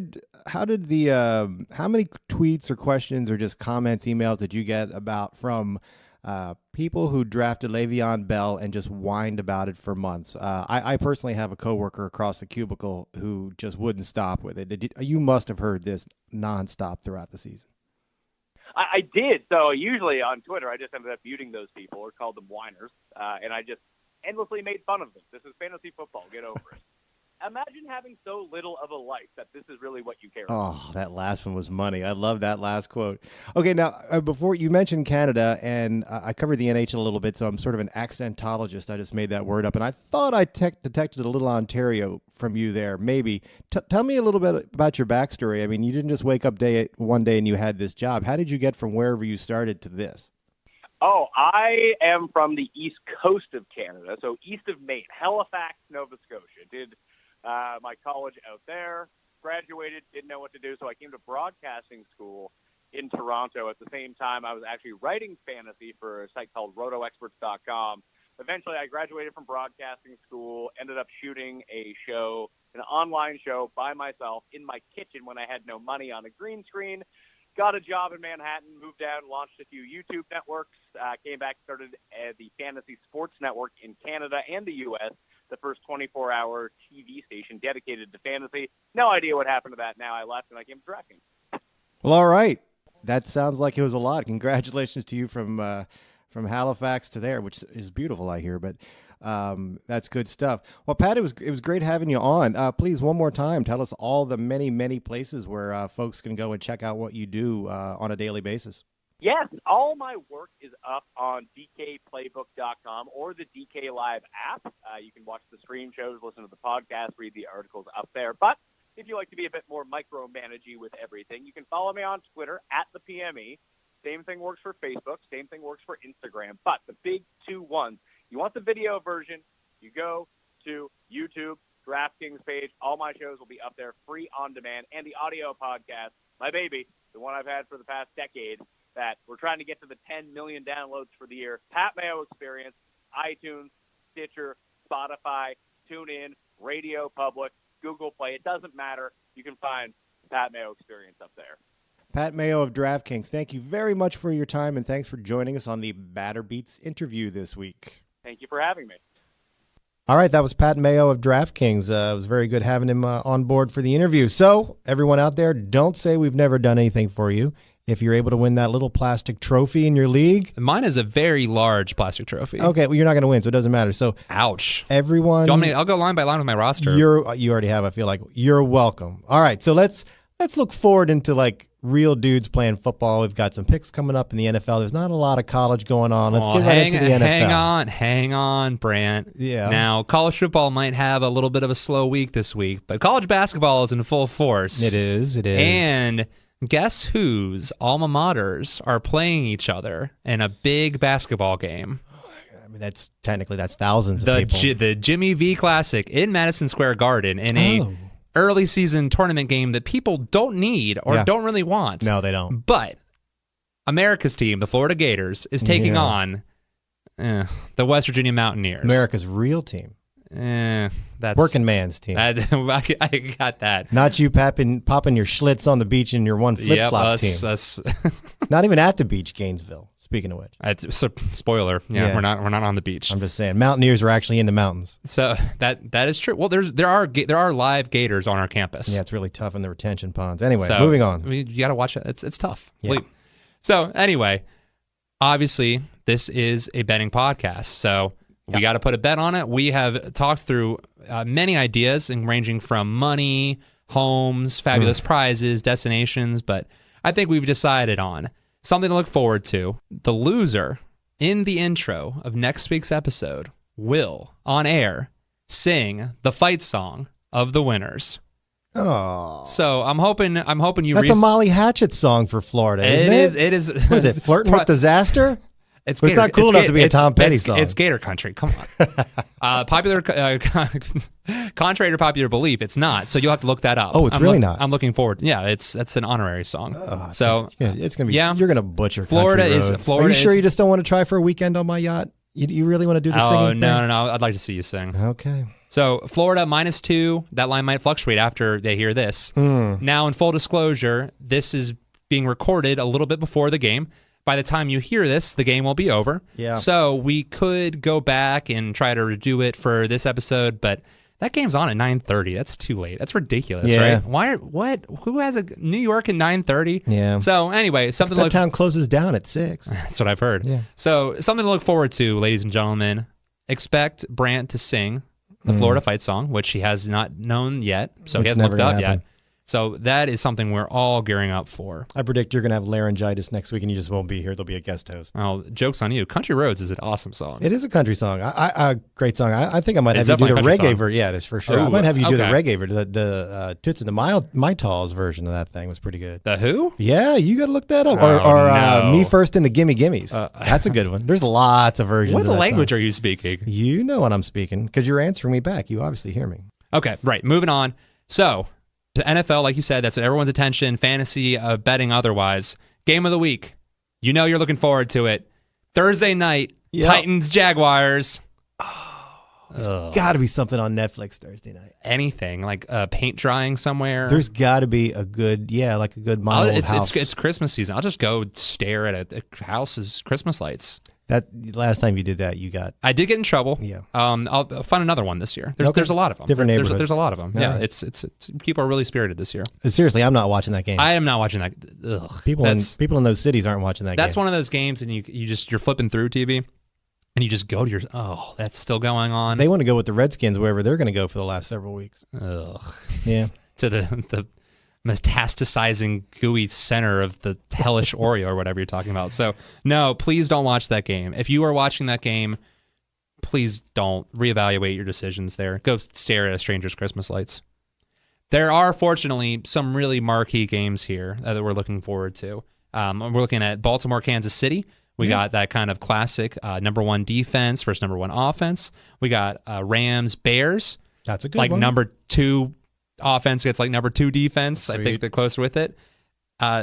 tweets or questions or just comments, emails did you get from people who drafted Le'Veon Bell and just whined about it for months? I personally have a coworker across the cubicle who just wouldn't stop with it. You must have heard this nonstop throughout the season. I did. So usually on Twitter, I just ended up muting those people or called them whiners, and I just endlessly made fun of them. This is fantasy football. Get over it. Imagine having so little of a life that this is really what you care about. Oh, that last one was money. I love that last quote. Okay, now, before you mentioned Canada, and I covered the NHL a little bit, so I'm sort of an accentologist. I just made that word up, and I thought I detected a little Ontario from you there, maybe. Tell me a little bit about your backstory. I mean, you didn't just wake up one day and you had this job. How did you get from wherever you started to this? Oh, I am from the east coast of Canada, so east of Maine, Halifax, Nova Scotia. Did my college out there, graduated, didn't know what to do, so I came to broadcasting school in Toronto. At the same time, I was actually writing fantasy for a site called rotoexperts.com. Eventually, I graduated from broadcasting school, ended up shooting a show, an online show by myself in my kitchen when I had no money on a green screen. Got a job in Manhattan, moved down, launched a few YouTube networks, came back, started the Fantasy Sports Network in Canada and the U.S., the first 24-hour TV station dedicated to fantasy. No idea what happened to that now. I left and I came to DraftKings. Well, all right. That sounds like it was a lot. Congratulations to you from Halifax to there, which is beautiful, I hear. But that's good stuff. Well, Pat, it was great having you on. Please, one more time, tell us all the many, many places where folks can go and check out what you do on a daily basis. Yes, all my work is up on DKPlaybook.com or the DK Live app. You can watch the stream shows, listen to the podcast, read the articles up there. But if you like to be a bit more micromanagey with everything, you can follow me on Twitter at the PME. Same thing works for Facebook. Same thing works for Instagram. But the big 2 ones, you want the video version, you go to YouTube, DraftKings page. All my shows will be up there free on demand. And the audio podcast, my baby, the one I've had for the past decade, that we're trying to get to the 10 million downloads for the year. Pat Mayo Experience, iTunes, Stitcher, Spotify, TuneIn, Radio Public, Google Play. It doesn't matter. You can find Pat Mayo Experience up there. Pat Mayo of DraftKings, thank you very much for your time, and thanks for joining us on the Batter Beats interview this week. Thank you for having me. All right, that was Pat Mayo of DraftKings. It was very good having him on board for the interview. So, everyone out there, don't say we've never done anything for you. If you're able to win that little plastic trophy in your league. Mine is a very large plastic trophy. Okay, well, you're not going to win, so it doesn't matter. So, ouch. Everyone. I'll go line by line with my roster. You already have, I feel like. You're welcome. All right, so let's look forward into like real dudes playing football. We've got some picks coming up in the NFL. There's not a lot of college going on. Let's get right into the NFL. Hang on, Brant. Yeah. Now, college football might have a little bit of a slow week this week, but college basketball is in full force. It is. And guess whose alma maters are playing each other in a big basketball game? I mean, that's thousands of people. The Jimmy V Classic in Madison Square Garden in a early season tournament game that people don't need or don't really want. No, they don't. But America's team, the Florida Gators, is taking on the West Virginia Mountaineers. America's real team. That's working man's team. I got that. Not you popping your Schlitz on the beach in your one flip-flop team. Us. Not even at the beach, Gainesville. Speaking of which, spoiler. Yeah, we're not on the beach. I'm just saying, Mountaineers are actually in the mountains. So that is true. Well, there are live gators on our campus. Yeah, it's really tough in the retention ponds. Anyway, moving on. I mean, you got to watch it. It's tough. Yeah. So anyway, obviously this is a betting podcast, so we got to put a bet on it. We have talked through many ideas, ranging from money, homes, fabulous prizes, destinations, but I think we've decided on something to look forward to. The loser in the intro of next week's episode will, on air, sing the fight song of the winners. Oh, So I'm hoping you. that's a Molly Hatchet song for Florida, isn't it? It is. What is it? Flirting with disaster? It's not cool enough to be a Tom Petty song. It's Gator Country. Come on. Contrary to popular belief, it's not. So you'll have to look that up. Oh, it's really not. I'm looking forward. Yeah, that's an honorary song. So it's gonna be. Yeah. You're gonna butcher Florida country is. roads. Florida Are you sure is, you just don't want to try for a weekend on my yacht? You really want to do the singing thing? No. I'd like to see you sing. Okay. So Florida -2. That line might fluctuate after they hear this. Now, in full disclosure, this is being recorded a little bit before the game. By the time you hear this, the game will be over. Yeah. So we could go back and try to redo it for this episode, but that game's on at 9:30. That's too late. That's ridiculous, Yeah. right? Who has a New York at 9:30? Yeah. So anyway, something to That look. town closes down at 6. That's what I've heard. Yeah. So something to look forward to, ladies and gentlemen. Expect Brant to sing the Florida fight song, which he has not known yet, so he It's hasn't never looked up gonna yet. happen. So that is something we're all gearing up for. I predict you're going to have laryngitis next week and you just won't be here. There'll be a guest host. Oh, joke's on you. Country Roads is an awesome song. It is a country song. Great song. I think I might It's have you do the definitely a country reggae song. version. Yeah, it is for sure. I Ooh, might have you do the okay. reggae version. The Toots and the My Talls version of that thing was pretty good. The Who? Yeah, you got to look that up. Oh, Or no. Me First in the Gimme Gimmes. That's a good one. There's lots of versions What of that language song. are you speaking? You know what I'm speaking because you're answering me back. You obviously hear me. Okay, right. Moving on. So, the NFL, like you said, that's everyone's attention. Fantasy, betting otherwise. Game of the week. You know you're looking forward to it. Thursday night, Yep. Titans, Jaguars. Got to be something on Netflix Thursday night. Anything like paint drying somewhere. There's got to be a good, like a good my old house. It's Christmas season. I'll just go stare at a house's Christmas lights. That last time you did that, you got I did get in trouble. Yeah. I'll find another one this year. There's a lot of them. Different neighborhood. There's a lot of them. All Yeah. right. It's people are really spirited this year. seriously. I'm not watching that game. I am not watching that. Ugh. People in those cities aren't watching that game. That's one of those games, and you're flipping through TV, and you just go to that's still going on. They want to go with the Redskins wherever they're going to go for the last several weeks. Ugh. Yeah. To the metastasizing gooey center of the hellish Oreo or whatever you're talking about. So no, please don't watch that game. If you are watching that game, please don't reevaluate your decisions there. Go stare at a stranger's Christmas lights. There are fortunately some really marquee games here that we're looking forward to. We're looking at Baltimore, Kansas City. We got that kind of classic number one defense versus number one offense. We got Rams, Bears. That's a good like one. number two offense gets like number two defense. I Sweet. think they're close with it.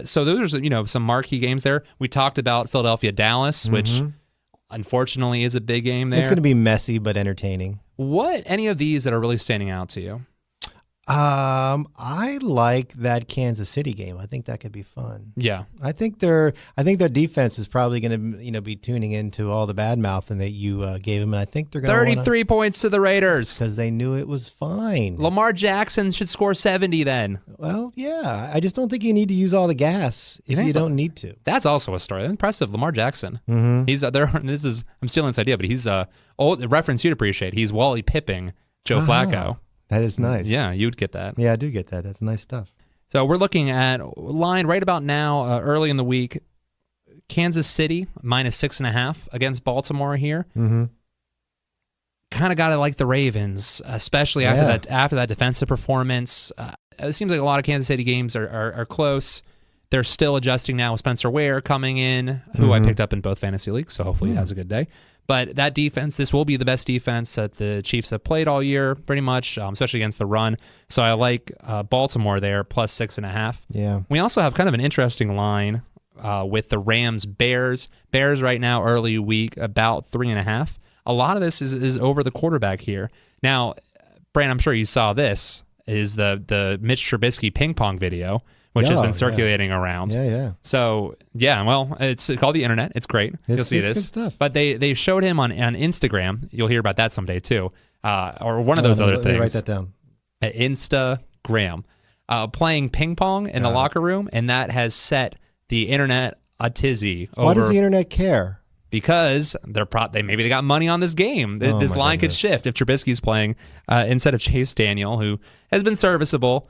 So those are some marquee games there. We talked about Philadelphia, Dallas, which unfortunately is a big game there. It's going to be messy but entertaining. What any of these that are really standing out to you? I like that Kansas City game. I think that could be fun. Yeah, I think their defense is probably going to be tuning into all the bad mouthing that you gave them, and I think they're going to 33 points to the Raiders. because they knew it was fine. Lamar Jackson should score 70 then. Well, yeah, I just don't think you need to use all the gas if think you so? don't need to. That's also a story. Impressive, Lamar Jackson. Mm-hmm. He's there. I'm stealing this idea, but he's old reference you'd appreciate. He's Wally Pipping Joe Flacco. That is nice. Yeah, you'd get that. Yeah, I do get that. That's nice stuff. So we're looking at line right about now, early in the week. Kansas City -6.5 against Baltimore here. Mm-hmm. Kind of got to like the Ravens, especially after that defensive performance. It seems like a lot of Kansas City games are close. They're still adjusting now with Spencer Ware coming in, who I picked up in both fantasy leagues, so hopefully he has a good day. But that defense, this will be the best defense that the Chiefs have played all year, pretty much, especially against the run. So I like Baltimore there, +6.5. Yeah. We also have kind of an interesting line with the Rams Bears. Bears right now, early week, about 3.5. A lot of this is over the quarterback here. Now, Brant, I'm sure you saw this, is the Mitch Trubisky ping pong video, which has been circulating around. Yeah. So, yeah, well, it's called the internet. It's great. You'll see it's this. good stuff. But they showed him on Instagram. You'll hear about that someday, too. Or one of those other Let me things. write that down. Instagram. Playing ping pong in the locker room, and that has set the internet a tizzy. Why does the internet care? Because maybe they got money on this game. This my line could goodness. shift if Trubisky's playing instead of Chase Daniel, who has been serviceable,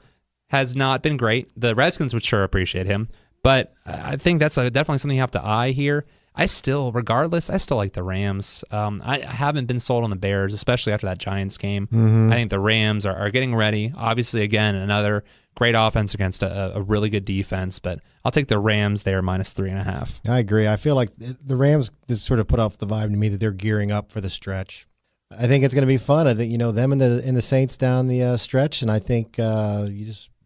has not been great. The Redskins would sure appreciate him, but I think that's definitely something you have to eye here. I still like the Rams. I haven't been sold on the Bears, especially after that Giants game. I think the Rams are getting ready. Obviously, again, another great offense against a really good defense, but I'll take the Rams there -3.5. I agree. I feel like the Rams just sort of put off the vibe to me that they're gearing up for the stretch. I think it's going to be fun. I think them and the Saints down the stretch, and I think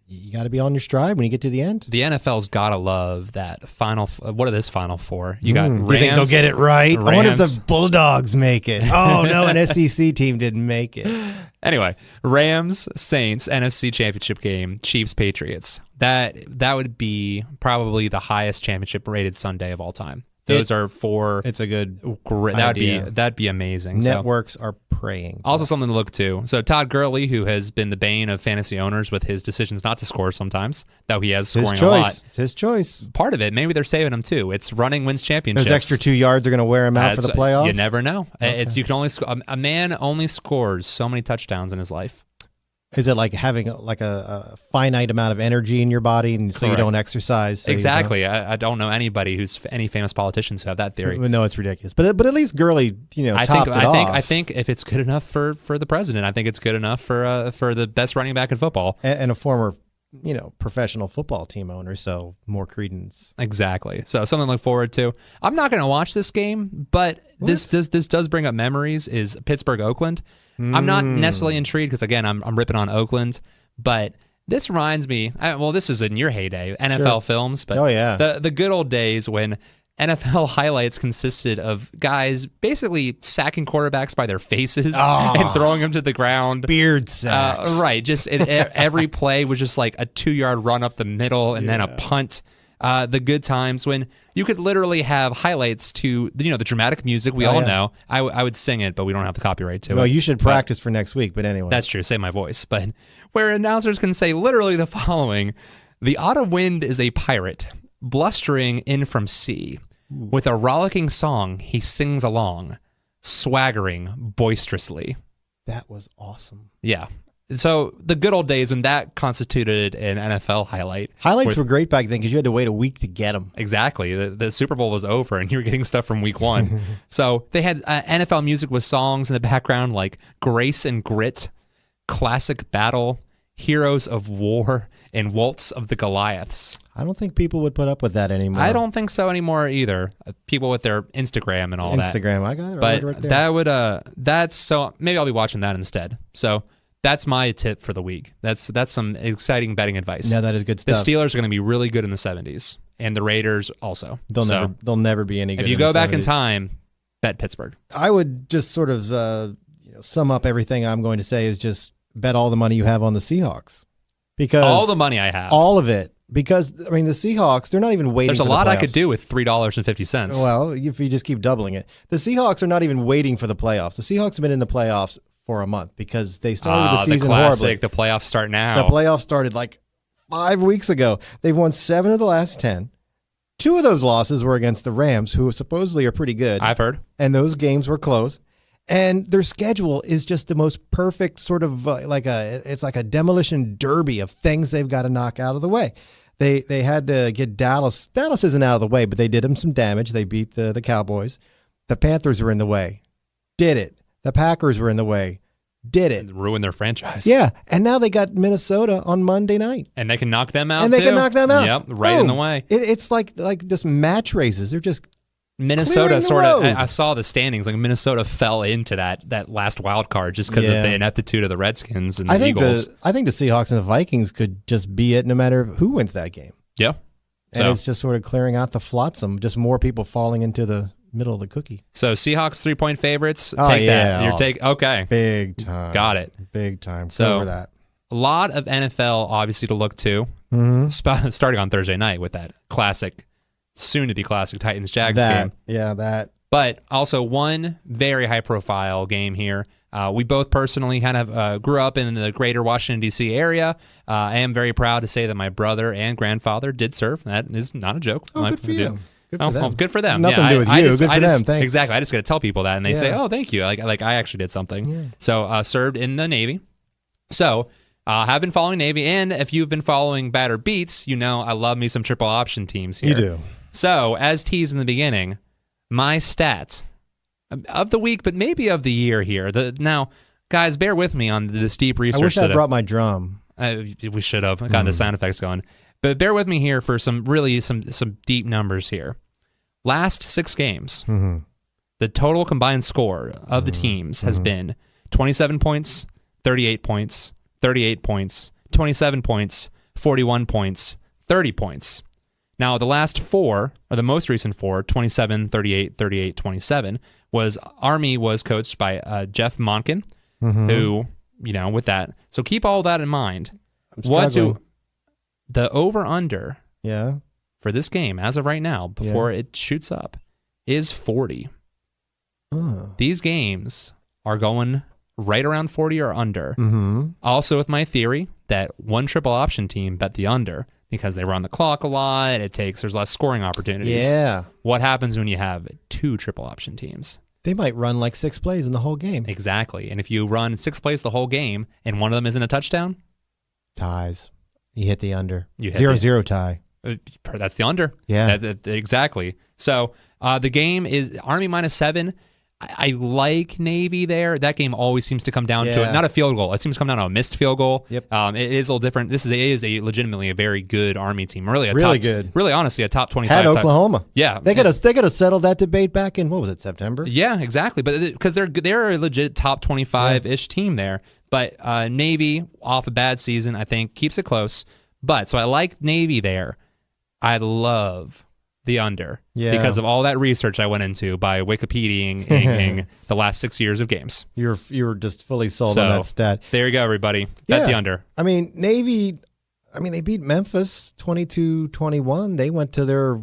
you got to be on your stride when you get to the end. The NFL's got to love that final. What are this Final Four? You got Rams. Do you think they'll get it right? Rams. I wonder if the Bulldogs make it. Oh, no, an SEC team didn't make it. Anyway, Rams, Saints, NFC Championship game, Chiefs, Patriots. That would be probably the highest championship rated Sunday of all time. Those are four. It's a good idea. That'd be amazing. Networks are praying. Also something to look to. So Todd Gurley, who has been the bane of fantasy owners with his decisions not to score sometimes, though he has scoring a lot. It's his choice. Part of it, maybe they're saving him too. It's running wins championships. Those extra 2 yards are going to wear him out for the playoffs. You never know. Okay. You can only a man only scores so many touchdowns in his life. Is it like having a finite amount of energy in your body, and so you don't exercise? So exactly. I don't know anybody who's any famous politicians who have that theory. No, it's ridiculous. But at least Gurley, topped it off. I think if it's good enough for the president, I think it's good enough for the best running back in football and a former professional football team owner. So more credence. Exactly. So something to look forward to. I'm not going to watch this game, but this does bring up memories. Is Pittsburgh Oakland? I'm not necessarily intrigued because, again, I'm ripping on Oakland, but this reminds me, this is in your heyday, NFL films, but the good old days when NFL highlights consisted of guys basically sacking quarterbacks by their faces and throwing them to the ground. Beard sacks. Right. Just every play was just like a 2-yard run up the middle and then a punt. The good times when you could literally have highlights to the dramatic music we all know. I would sing it, but we don't have the copyright to it. Well, you should practice for next week, but anyway. That's true. Save my voice. But where announcers can say literally the following: the autumn wind is a pirate, blustering in from sea. With a rollicking song, he sings along, swaggering boisterously. That was awesome. Yeah. So the good old days when that constituted an NFL highlight. Highlights were great back then because you had to wait a week to get them. Exactly. The Super Bowl was over and you were getting stuff from week one. So they had NFL music with songs in the background like Grace and Grit, Classic Battle, Heroes of War, and Waltz of the Goliaths. I don't think people would put up with that anymore. I don't think so anymore either. People with their Instagram and all that. Instagram, I got it. But right there. that would that's so maybe I'll be watching that instead. So that's my tip for the week. That's some exciting betting advice. Yeah, that is good stuff. The Steelers are going to be really good in the 70s, and the Raiders also. They'll never be any good. If you go back in time, bet Pittsburgh. I would just sort of sum up everything I'm going to say is just bet all the money you have on the Seahawks. Because all the money I have. All of it. Because, the Seahawks, they're not even waiting There's for the playoffs. There's a lot I could do with $3.50. Well, if you just keep doubling it. The Seahawks are not even waiting for the playoffs. The Seahawks have been in the playoffs for a month because they started the season horribly. The playoffs start now. The playoffs started like 5 weeks ago. They've won 7 of the last 10. 2 of those losses were against the Rams, who supposedly are pretty good. I've heard. And those games were close. And their schedule is just the most perfect sort of it's like a demolition derby of things they've got to knock out of the way. They had to get Dallas. Dallas isn't out of the way, but they did them some damage. They beat the Cowboys. The Panthers were in the way. Did it. The Packers were in the way. Did it. Ruin their franchise. Yeah. And now they got Minnesota on Monday night. And they can knock them out, And they can knock them out. Yep, right in the way. It's like just match races. They're just Minnesota sort of, I saw the standings, like Minnesota fell into that last wild card just because of the ineptitude of the Redskins and the Eagles. I think the Seahawks and the Vikings could just be it no matter who wins that game. Yeah. And it's just sort of clearing out the flotsam, just more people falling into the middle of the cookie. So Seahawks 3-point favorites. Oh, take that. Okay. Big time. Got it. Big time. So over that. A lot of NFL obviously to look to. Starting on Thursday night with that classic, soon-to-be classic Titans-Jags game. Yeah, that. But also one very high-profile game here. We both personally kind of grew up in the greater Washington, D.C. area. I am very proud to say that my brother and grandfather did serve. That is not a joke. Oh, good for you. Good for them. Well, good for them. Nothing to do with you. Good for them. Thanks. Exactly. I just got to tell people that, and they say, oh, thank you. Like I actually did something. Yeah. So served in the Navy. So have been following Navy. And if you've been following Batter Beats, I love me some triple option teams here. You do. So, as teased in the beginning, my stats of the week, but maybe of the year here. Now, guys, bear with me on this deep research. I wish I brought my drum. We should have gotten the sound effects going. But bear with me here for some deep numbers here. Last 6 games, the total combined score of the teams has been 27 points, 38 points, 38 points, 27 points, 41 points, 30 points. Now, the last 4, or the most recent 4, 27, 38, 38, 27, Army was coached by Jeff Monken, who, with that. So keep all that in mind. The over-under for this game, as of right now, before it shoots up, is 40. These games are going right around 40 or under. Also with my theory that one triple option team bet the under because they run the clock a lot, there's less scoring opportunities. Yeah. What happens when you have 2 triple option teams? They might run like 6 plays in the whole game. Exactly. And if you run 6 plays the whole game and one of them isn't a touchdown? Ties. You hit the under. You hit 0-0 tie. That's the under. Yeah. Exactly. So the game is Army -7. I like Navy there. That game always seems to come down to not a field goal. It seems to come down to a missed field goal. Yep. It is a little different. This is a legitimately a very good Army team. Really good. Really, honestly, a top 25. Had Oklahoma. Yeah. They could have settled that debate back in, what was it, September? Yeah, exactly. But because they're a legit top 25-ish team there. But Navy, off a bad season, I think, keeps it close. But so I like Navy there. I love the under because of all that research I went into by Wikipediaing the last 6 years of games. You were just fully sold on that stat. There you go, everybody. Bet the under. I mean, Navy, they beat Memphis 22-21. They went to their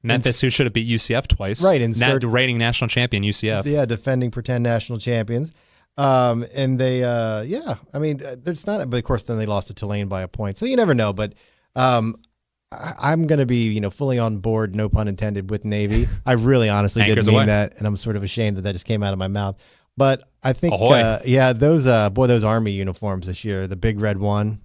Memphis, who should have beat UCF twice. Right. Reigning national champion UCF. Yeah, defending pretend national champions. And they, there's not, but of course then they lost to Tulane by a point. So you never know, but I'm going to be, fully on board, no pun intended, with Navy. I really honestly didn't mean that, and I'm sort of ashamed that just came out of my mouth. But I think, those Army uniforms this year, the big red one.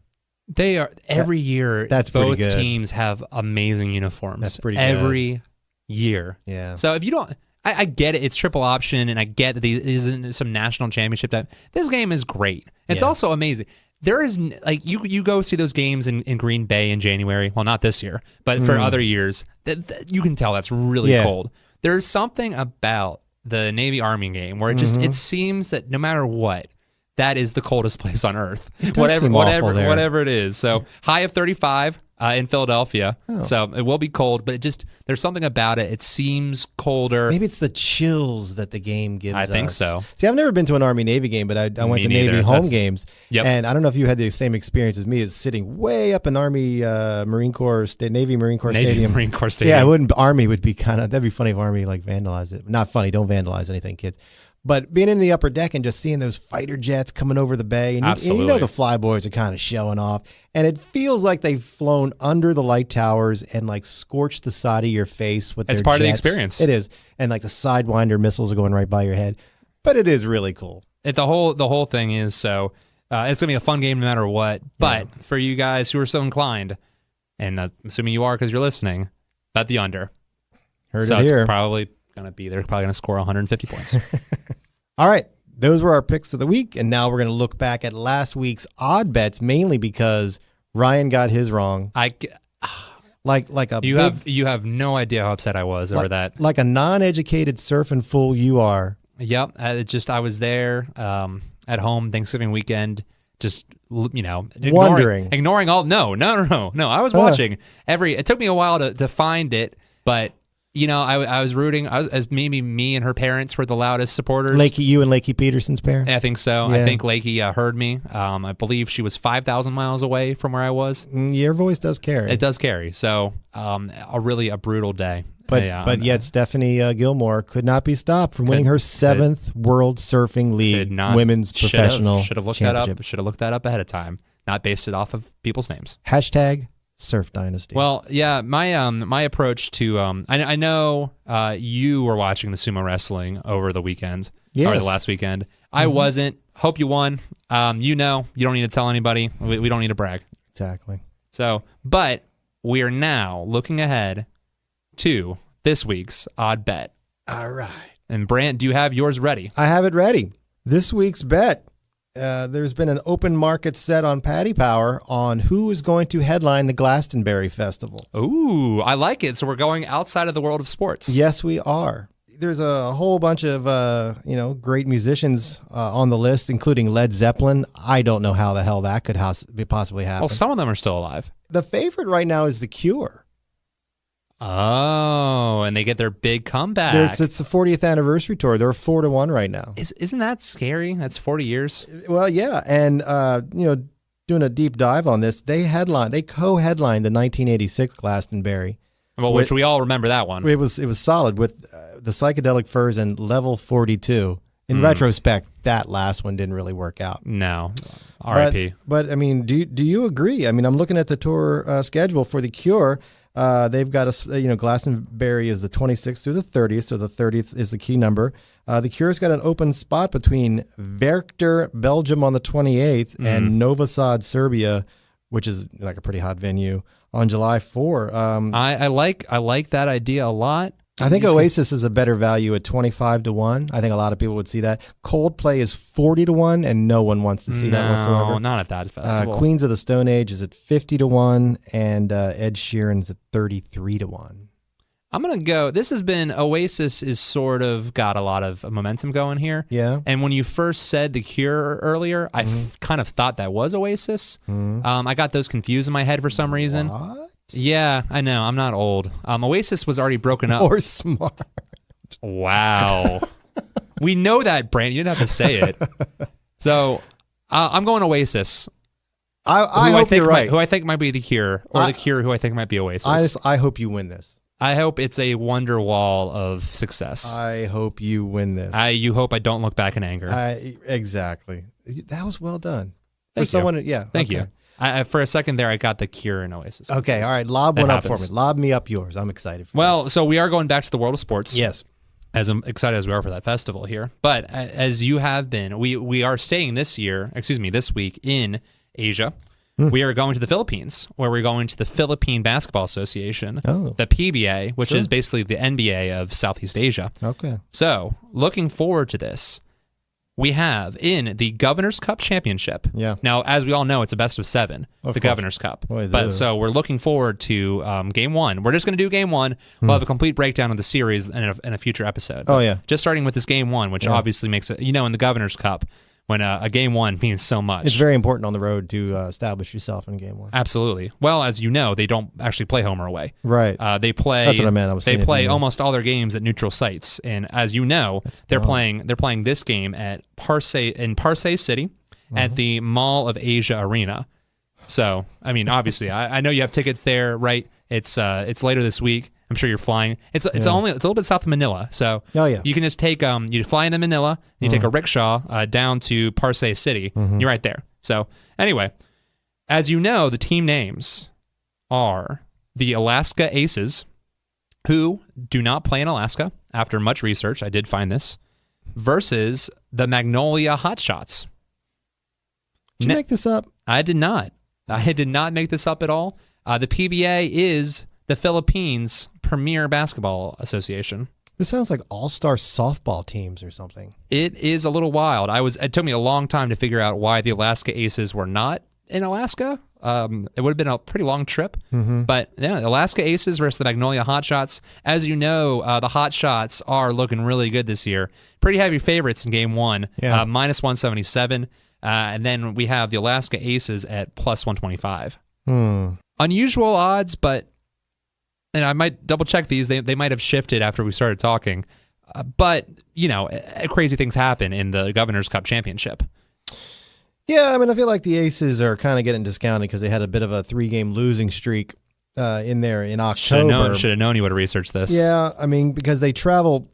They are, every year, that's both teams have amazing uniforms. That's pretty good. Every year. Yeah. So if you don't, I get it. It's triple option, and I get that these isn't some national championship time. This game is great. It's also amazing. There is you go see those games in Green Bay in January. Well, not this year, but for other years, that you can tell that's really cold. There's something about the Navy Army game where it seems that no matter what, that is the coldest place on earth. Whatever it is. So high of 35 in Philadelphia. Oh. So it will be cold, but there's something about it. It seems colder. Maybe it's the chills that the game gives us. I think so. See, I've never been to an Army-Navy game, but I went to Navy home games. Yep. And I don't know if you had the same experience as me, as sitting way up in Army Marine Corps Navy Marine Corps Stadium. Marine Corps Stadium. Yeah, Army would be that'd be funny if Army vandalized it. Not funny, don't vandalize anything, kids. But being in the upper deck and just seeing those fighter jets coming over the bay, and you the flyboys are kind of showing off, and it feels like they've flown under the light towers and scorched the side of your face with their jets. It's part of the experience. It is, and the Sidewinder missiles are going right by your head, but it is really cool. The whole thing is so it's gonna be a fun game no matter what. But for you guys who are so inclined, and assuming you are because you're listening, bet the under. Heard it here. It's probably they're probably gonna score 150 points. All right, those were our picks of the week, and now we're going to look back at last week's odd bets, mainly because Ryan got his wrong. You have no idea how upset I was over that. Like a non-educated surfing fool you are. Yep, I was there at home Thanksgiving weekend, just ignoring all. No. I was watching It took me a while to find it, but. I was rooting. As maybe me and her parents were the loudest supporters. You and Lakey Peterson's parents? I think so. Yeah. I think Lakey heard me. I believe she was 5,000 miles away from where I was. Your voice does carry. It does carry. So a brutal day. But yet Stephanie Gilmore could not be stopped from winning her 7th World Surfing League Women's Professional Should have looked Championship. Should have looked that up ahead of time. Not based it off of people's names. # Surf Dynasty. Well, yeah, my approach to I know you were watching the sumo wrestling over the weekend or the last weekend. I wasn't. Hope you won. You don't need to tell anybody. We don't need to brag. Exactly. So, but we are now looking ahead to this week's odd bet. All right. And Brant, do you have yours ready? I have it ready. This week's bet. There's been an open market set on Paddy Power on who is going to headline the Glastonbury Festival. Ooh, I like it. So we're going outside of the world of sports. Yes, we are. There's a whole bunch of great musicians on the list, including Led Zeppelin. I don't know how the hell that could possibly happen. Well, some of them are still alive. The favorite right now is The Cure. Oh, and they get their big comeback. It's the 40th anniversary tour. They're 4-1 right now. Isn't that scary? That's 40 years. Well, yeah, and doing a deep dive on this, they co-headlined the 1986 Glastonbury. Well, which we all remember that one. It was solid with the Psychedelic Furs and Level 42. In retrospect, that last one didn't really work out. No, R.I.P. But I mean, do you agree? I mean, I'm looking at the tour schedule for The Cure. They've got Glastonbury is the 26th through the 30th, so the 30th is the key number. The Cure's got an open spot between Werchter, Belgium on the 28th, and Novi Sad, Serbia, which is like a pretty hot venue, on July 4. I like that idea a lot. I think Oasis is a better value at 25-1. I think a lot of people would see that. Coldplay is 40-1, and no one wants to see that whatsoever. No, not at that festival. Queens of the Stone Age is at 50-1, and Ed Sheeran's at 33-1. I'm gonna go. This has been Oasis is sort of got a lot of momentum going here. Yeah. And when you first said The Cure earlier, I kind of thought that was Oasis. I got those confused in my head for some reason. What? Yeah, I know. I'm not old. Oasis was already broken up. Or smart. Wow. We know that, Brant. You didn't have to say it. So I'm going Oasis. I hope you're right. Who I think might be The Cure, or The Cure, who I think might be Oasis. I hope you win this. I hope it's a wonder wall of success. I hope you win this. You hope I don't look back in anger. Exactly. That was well done. Thank you. Yeah. Thank okay. you. For a second there, I got The Cure and Oasis. Okay, all right. Lob one up for me. Lob me up yours. I'm excited for this. So we are going back to the world of sports. Yes. As excited as we are for that festival here. But as you have been, we are staying this week in Asia. We are going to the Philippines, where we're going to the Philippine Basketball Association, the PBA, which is basically the NBA of Southeast Asia. Okay. So, looking forward to this. We have in the Governor's Cup Championship. Yeah. Now, as we all know, it's a best of 7, the Governor's Cup. So we're looking forward to Game 1. We're just going to do Game 1. We'll have a complete breakdown of the series in a future episode. Oh, yeah. Just starting with this Game 1, which obviously makes it, in the Governor's Cup, when a Game 1 means so much. It's very important on the road to establish yourself in Game 1. Absolutely. Well, as you know, they don't actually play home or away. Right. They play. That's what I meant. They play almost all their games at neutral sites, and as you know, they're playing this game at Parsay City at the Mall of Asia Arena. So, I mean, obviously, I know you have tickets there, right? It's later this week. I'm sure you're flying. It's a little bit south of Manila, so you can just take you fly into Manila, and you take a rickshaw down to Parsay City. You're right there. So anyway, as you know, the team names are the Alaska Aces, who do not play in Alaska. After much research, I did find this, versus the Magnolia Hotshots. Did you make this up? I did not. I did not make this up at all. The PBA is the Philippines' premier basketball association. This sounds like all-star softball teams or something. It is a little wild. It took me a long time to figure out why the Alaska Aces were not in Alaska. It would have been a pretty long trip. But yeah, Alaska Aces versus the Magnolia Hotshots. As you know, the Hotshots are looking really good this year. Pretty heavy favorites in Game 1, minus 177. And then we have the Alaska Aces at plus 125. Unusual odds, but and I might double check these. They might have shifted after we started talking. But, crazy things happen in the Governor's Cup Championship. Yeah, I mean, I feel like the Aces are kind of getting discounted because they had a bit of a 3-game losing streak in there in October. Should have known you would have researched this. Yeah, I mean, because they travel,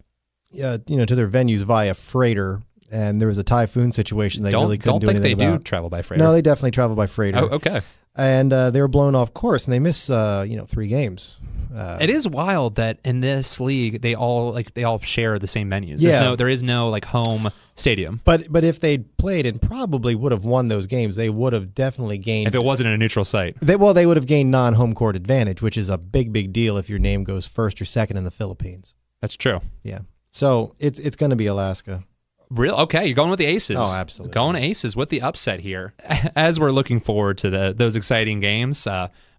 to their venues via freighter, and there was a typhoon situation they really couldn't do anything about. Don't think they do travel by freighter. No, they definitely travel by freighter. Oh, okay. And they were blown off course, and they missed, 3 games. It is wild that in this league they all share the same venues. There is no home stadium. But if they'd played and probably would have won those games, they would have definitely gained. If it wasn't in a neutral site, they would have gained non-home court advantage, which is a big deal if your name goes first or second in the Philippines. That's true. Yeah. So it's going to be Alaska. Real okay, you're going with the Aces. Oh, absolutely. Going Aces with the upset here. As we're looking forward to those exciting games,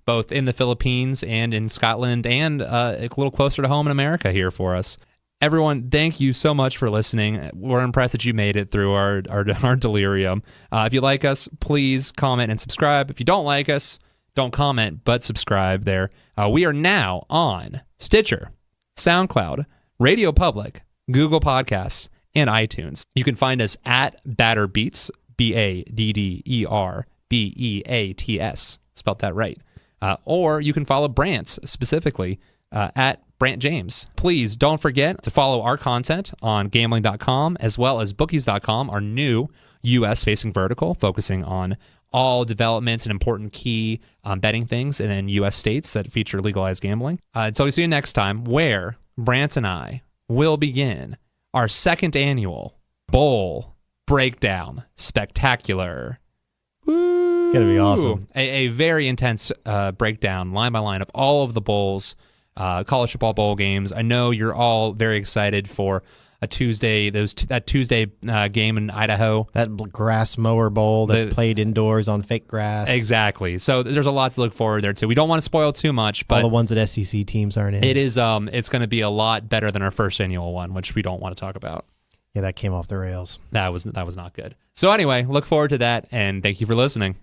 both in the Philippines and in Scotland, and a little closer to home in America here for us. Everyone, thank you so much for listening. We're impressed that you made it through our delirium. If you like us, please comment and subscribe. If you don't like us, don't comment, but subscribe there. We are now on Stitcher, SoundCloud, Radio Public, Google Podcasts, and iTunes. You can find us at Batter Beats, BADDERBEATS. Spelled that right. Or you can follow Brant specifically at Brant James. Please don't forget to follow our content on gambling.com as well as bookies.com, our new U.S.-facing vertical focusing on all developments and important key betting things in then U.S. states that feature legalized gambling. Until we see you next time, where Brant and I will begin our second annual Bowl Breakdown Spectacular. It's going to be awesome. A very intense breakdown, line by line, of all of the bowls, college football bowl games. I know you're all very excited for a Tuesday, that Tuesday game in Idaho. That grass mower bowl that's played indoors on fake grass. Exactly. So there's a lot to look forward there to. We don't want to spoil too much, but all the ones that SEC teams aren't in. It is. It's going to be a lot better than our first annual one, which we don't want to talk about. Yeah, that came off the rails. That was not good. So anyway, look forward to that, and thank you for listening.